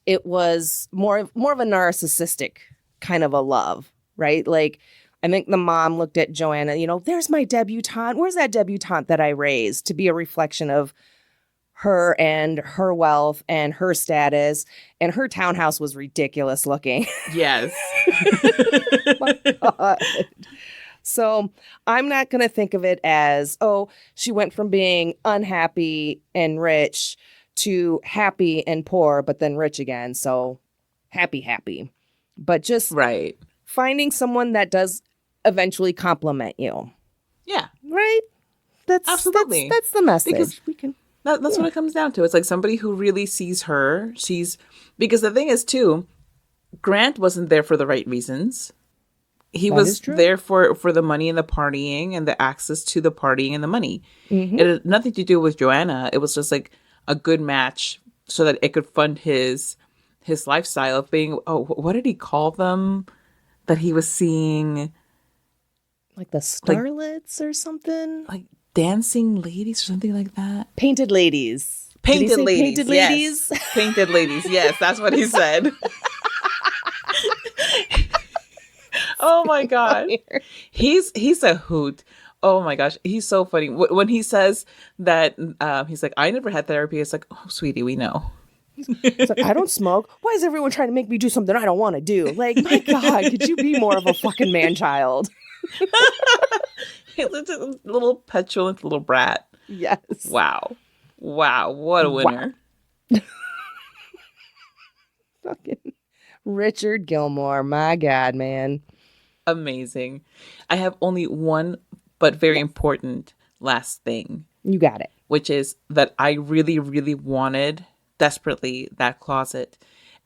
it was more of a narcissistic kind of a love, right? Like, I think the mom looked at Joanna, there's my debutante. Where's that debutante that I raised, to be a reflection of her and her wealth and her status. And her townhouse was ridiculous looking. Yes. My God. So I'm not going to think of it as, she went from being unhappy and rich to happy and poor, but then rich again. So happy. But just finding someone that does eventually compliment you. Yeah. Right? That's absolutely. That's the message. Because that's what it comes down to. It's like somebody who really sees her. Because the thing is, too, Grant wasn't there for the right reasons. He was there for the money and the partying and the access to the partying and the money. Mm-hmm. It had nothing to do with Joanna. It was just like a good match so that it could fund his lifestyle of being, what did he call them that he was seeing? Like the starlets or something? Like dancing ladies or something like that? Painted ladies. Painted ladies. Painted ladies? Yes. Painted ladies. Yes, that's what he said. Oh my God. He's a hoot. Oh my gosh. He's so funny. When he says that, he's like, I never had therapy. It's like, oh, sweetie, we know. It's like, I don't smoke. Why is everyone trying to make me do something I don't want to do? Like, my God, could you be more of a fucking man-child? He's a little petulant little brat. Yes. Wow. What a winner. Wow. Fucking Richard Gilmore. My God, man. Amazing. I have only one, but very important last thing. You got it. Which is that I really, really wanted desperately that closet.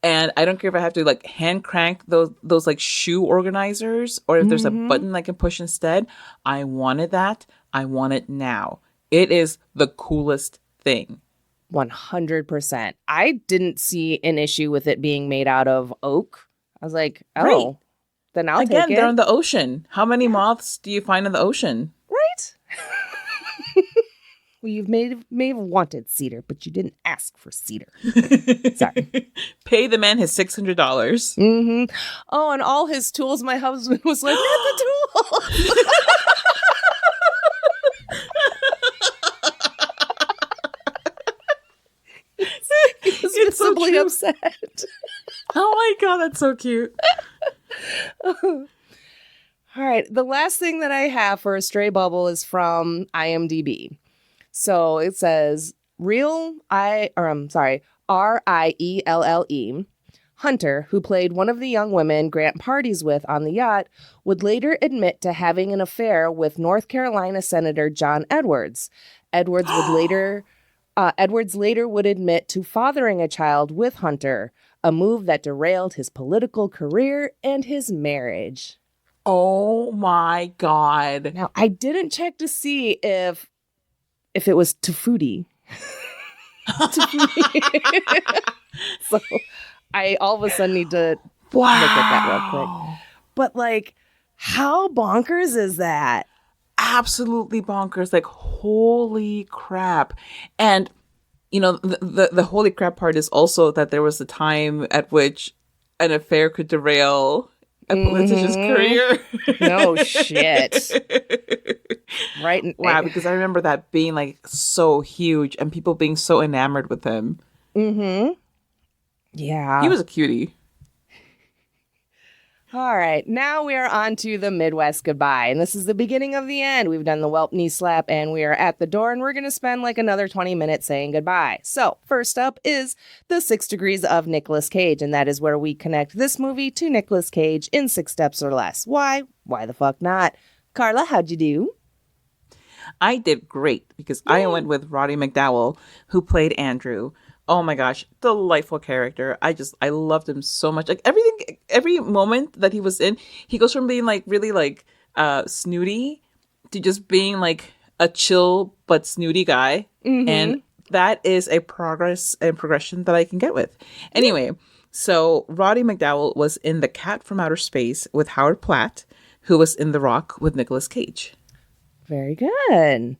And I don't care if I have to like hand crank those like shoe organizers, or if there's a button I can push instead. I wanted that. I want it now. It is the coolest thing. 100%. I didn't see an issue with it being made out of oak. I was like, then I'll take it. Again, they're in the ocean. How many moths do you find in the ocean? Right? Well, you may have wanted cedar, but you didn't ask for cedar. Sorry. Pay the man his $600. Mm-hmm. Oh, and all his tools. My husband was like, not the tools. He was visibly upset. Oh my God, that's so cute. All right. The last thing that I have for a stray bubble is from IMDb. So it says R-I-E-L-L-E, Hunter, who played one of the young women Grant parties with on the yacht, would later admit to having an affair with North Carolina Senator John Edwards. Edwards later would admit to fathering a child with Hunter, a move that derailed his political career and his marriage. Oh my God. Now, I didn't check to see if it was Tofutti. So I all of a sudden need to look at that real quick. But like, how bonkers is that? Absolutely bonkers. Like, holy crap. And, the holy crap part is also that there was a time at which an affair could derail a politician's career. No shit. Right. Wow, because I remember that being like so huge and people being so enamored with him. Mm-hmm. Yeah. He was a cutie. All right, now we are on to the Midwest goodbye, and this is the beginning of the end. We've done the whelp knee slap, and we are at the door, and we're going to spend like another 20 minutes saying goodbye. So first up is The 6 Degrees of Nicolas Cage, and that is where we connect this movie to Nicolas Cage in 6 steps or less. Why? Why the fuck not? Carla, how'd you do? I did great because I went with Roddy McDowall, who played Andrew. Oh my gosh, delightful character. I loved him so much. Like every moment that he was in, he goes from being like really like snooty to just being like a chill but snooty guy. Mm-hmm. And that is a progression that I can get with. Anyway, so Roddy McDowall was in The Cat from Outer Space with Howard Platt, who was in The Rock with Nicolas Cage. Very good.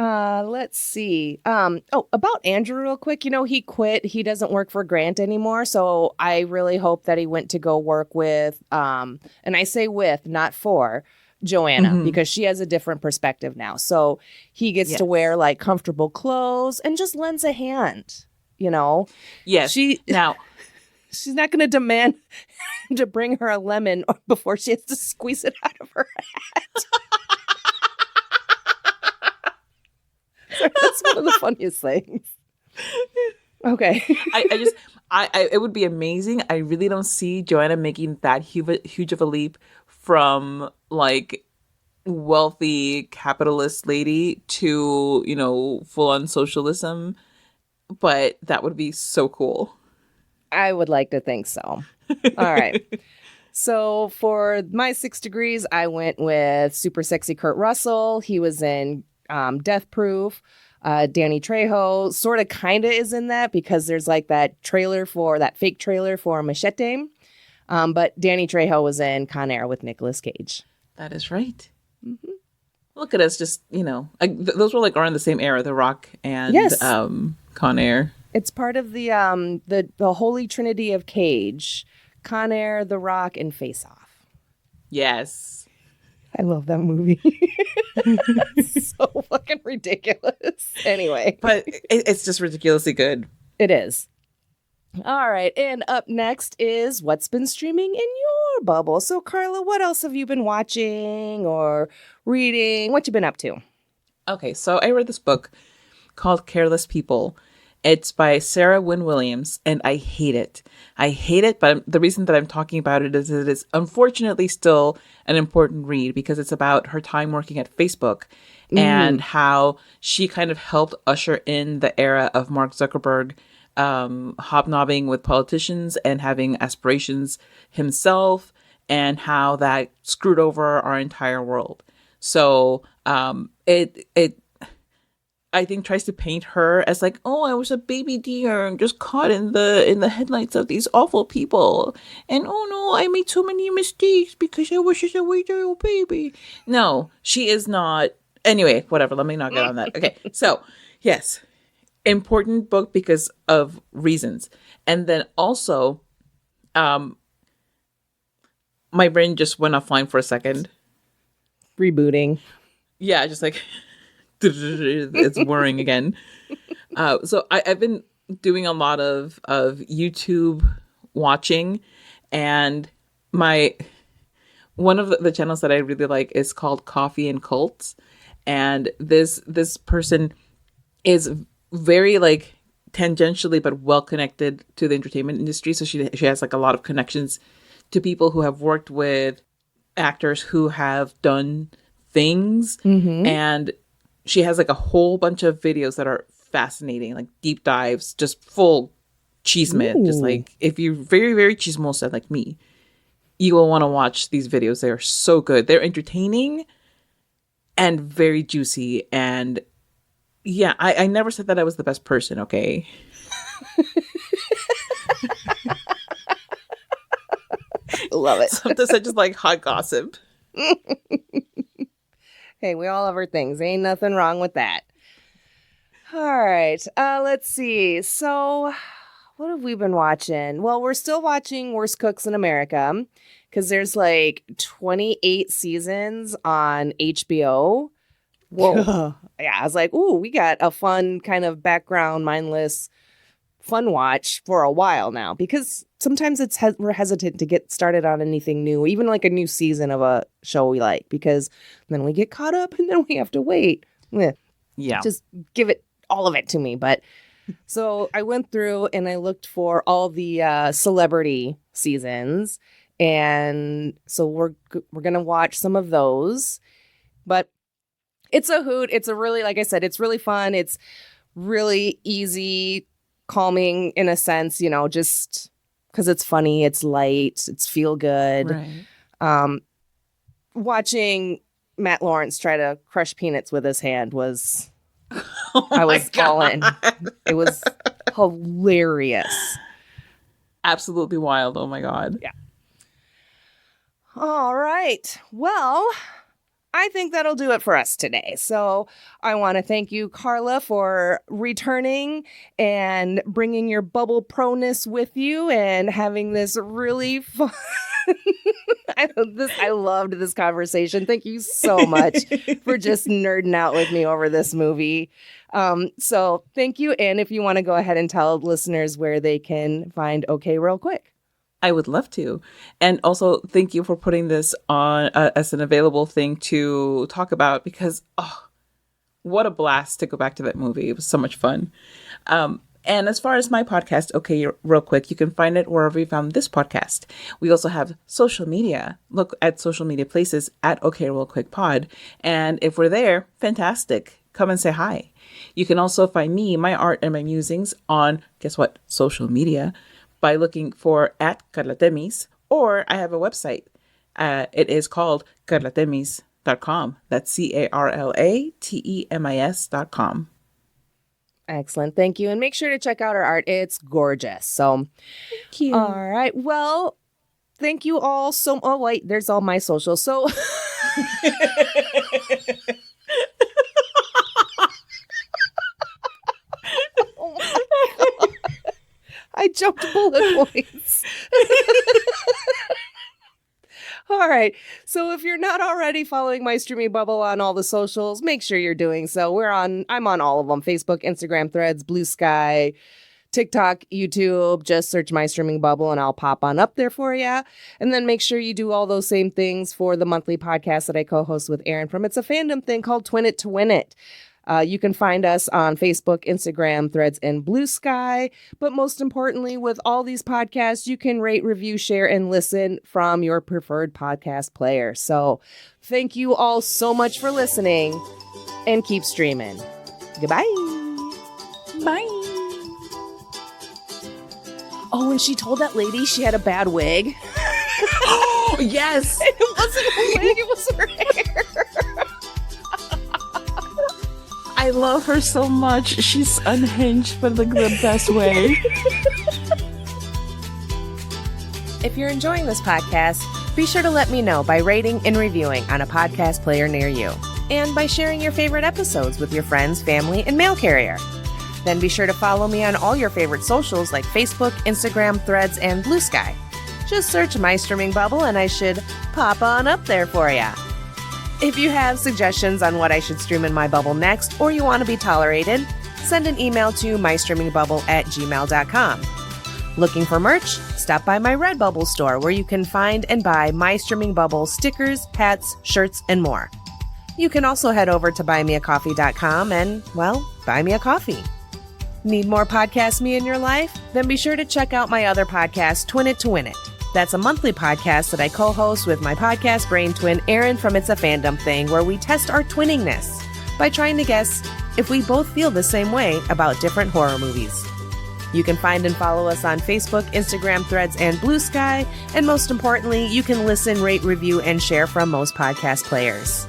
Let's see. About Andrew real quick, he quit. He doesn't work for Grant anymore. So I really hope that he went to go work with, and I say with, not for, Joanna, because she has a different perspective now. So he gets to wear like comfortable clothes and just lends a hand, Yes. She's not going to demand to bring her a lemon before she has to squeeze it out of her hat. That's one of the funniest things. Okay. It would be amazing. I really don't see Joanna making that huge of a leap from like wealthy capitalist lady to, full on socialism. But that would be so cool. I would like to think so. All right. So for my 6 degrees, I went with super sexy Kurt Russell. He was in Death Proof. Danny Trejo sort of kind of is in that because there's like that fake trailer for Machete. But Danny Trejo was in Con Air with Nicolas Cage. That is right. Mm-hmm. Look at us just, those were like are in the same era, The Rock and Con Air. It's part of the holy trinity of Cage, Con Air, The Rock, and Face Off. Yes. I love that movie. It's so fucking ridiculous. Anyway. But it's just ridiculously good. It is. All right. And up next is what's been streaming in your bubble. So, Carla, what else have you been watching or reading? What you been up to? Okay. So I read this book called Careless People. It's by Sarah Wynne Williams, and I hate it. But the reason that I'm talking about it is it is unfortunately still an important read because it's about her time working at Facebook and how she kind of helped usher in the era of Mark Zuckerberg hobnobbing with politicians and having aspirations himself, and how that screwed over our entire world. So it I think tries to paint her as like, oh, I was a baby deer and just caught in the headlights of these awful people. And oh no, I made so many mistakes because I was just a wee little baby. No, she is not. Anyway, whatever. Let me not get on that. Okay. So yes, important book because of reasons. And then also, my brain just went offline for a second. Rebooting. Yeah, just like it's whirring again. So I've been doing a lot of YouTube watching, and one of the channels that I really like is called Coffee and Cults, and this person is very like tangentially but well connected to the entertainment industry. So she has like a lot of connections to people who have worked with actors who have done things, and she has like a whole bunch of videos that are fascinating, like deep dives, just full chisme. Just like if you're very, very chismosa like me, you will want to watch these videos. They are so good. They're entertaining and very juicy. And yeah, I never said that I was the best person, okay? Love it. Sometimes I just like hot gossip. Hey, we all have our things. Ain't nothing wrong with that. All right. Let's see. So what have we been watching? Well, we're still watching Worst Cooks in America because there's like 28 seasons on HBO. Whoa. Yeah, I was like, ooh, we got a fun kind of background, mindless fun watch for a while now, because sometimes we're hesitant to get started on anything new, even like a new season of a show we like, because then we get caught up and then we have to wait. Yeah. Just give it all of it to me. But so I went through and I looked for all the celebrity seasons. And so we're going to watch some of those. But it's a hoot. It's a really, like I said, it's really fun. It's really easy, calming in a sense, you know, just because it's funny, it's light, it's feel good. Right. Watching Matt Lawrence try to crush peanuts with his hand was, I was all in. It was hilarious. Absolutely wild. Oh my God. Yeah. All right. Well, I think that'll do it for us today. So I want to thank you, Carla, for returning and bringing your bubble proness with you and having this really fun. I loved this conversation. Thank you so much for just nerding out with me over this movie. So thank you. And if you want to go ahead and tell listeners where they can find OK real quick. I would love to. And also, thank you for putting this on as an available thing to talk about, because, what a blast to go back to that movie. It was so much fun. And as far as my podcast, OK, real quick, you can find it wherever you found this podcast. We also have social media. Look at social media places at OK Real Quick Pod. And if we're there, fantastic. Come and say hi. You can also find me, my art, and my musings on, guess what, social media, by looking for at Carla Temis, or I have a website. It is called carlatemis.com. That's CarlaTemis.com. Excellent. Thank you. And make sure to check out our art. It's gorgeous. So, Thank you. All right. Well, thank you all so. Oh, wait, there's all my socials. So, oh my God. I jumped bullet points. All right. So if you're not already following My Streaming Bubble on all the socials, make sure you're doing so. I'm on all of them: Facebook, Instagram, Threads, Blue Sky, TikTok, YouTube. Just search My Streaming Bubble and I'll pop on up there for you. And then make sure you do all those same things for the monthly podcast that I co-host with Aaron from It's a Fandom Thing called Twin It to Win It. You can find us on Facebook, Instagram, Threads, and Blue Sky. But most importantly, with all these podcasts, you can rate, review, share, and listen from your preferred podcast player. So thank you all so much for listening, and keep streaming. Goodbye. Bye. Oh, and she told that lady she had a bad wig. Oh, yes. And it wasn't a wig, it was her hair. I love her so much. She's unhinged, but like the best way. If you're enjoying this podcast, be sure to let me know by rating and reviewing on a podcast player near you, and by sharing your favorite episodes with your friends, family, and mail carrier. Then be sure to follow me on all your favorite socials like Facebook, Instagram, Threads, and Blue Sky. Just search My Streaming Bubble and I should pop on up there for ya. If you have suggestions on what I should stream in my bubble next, or you want to be tolerated, send an email to mystreamingbubble@gmail.com. Looking for merch? Stop by my Redbubble store where you can find and buy My Streaming Bubble stickers, hats, shirts, and more. You can also head over to buymeacoffee.com and, well, buy me a coffee. Need more podcast me in your life? Then be sure to check out my other podcast, Twin It to Win It. That's a monthly podcast that I co-host with my podcast brain twin, Aaron from It's a Fandom Thing, where we test our twinningness by trying to guess if we both feel the same way about different horror movies. You can find and follow us on Facebook, Instagram, Threads, and Blue Sky. And most importantly, you can listen, rate, review, and share from most podcast players.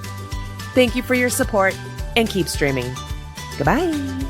Thank you for your support, and keep streaming. Goodbye.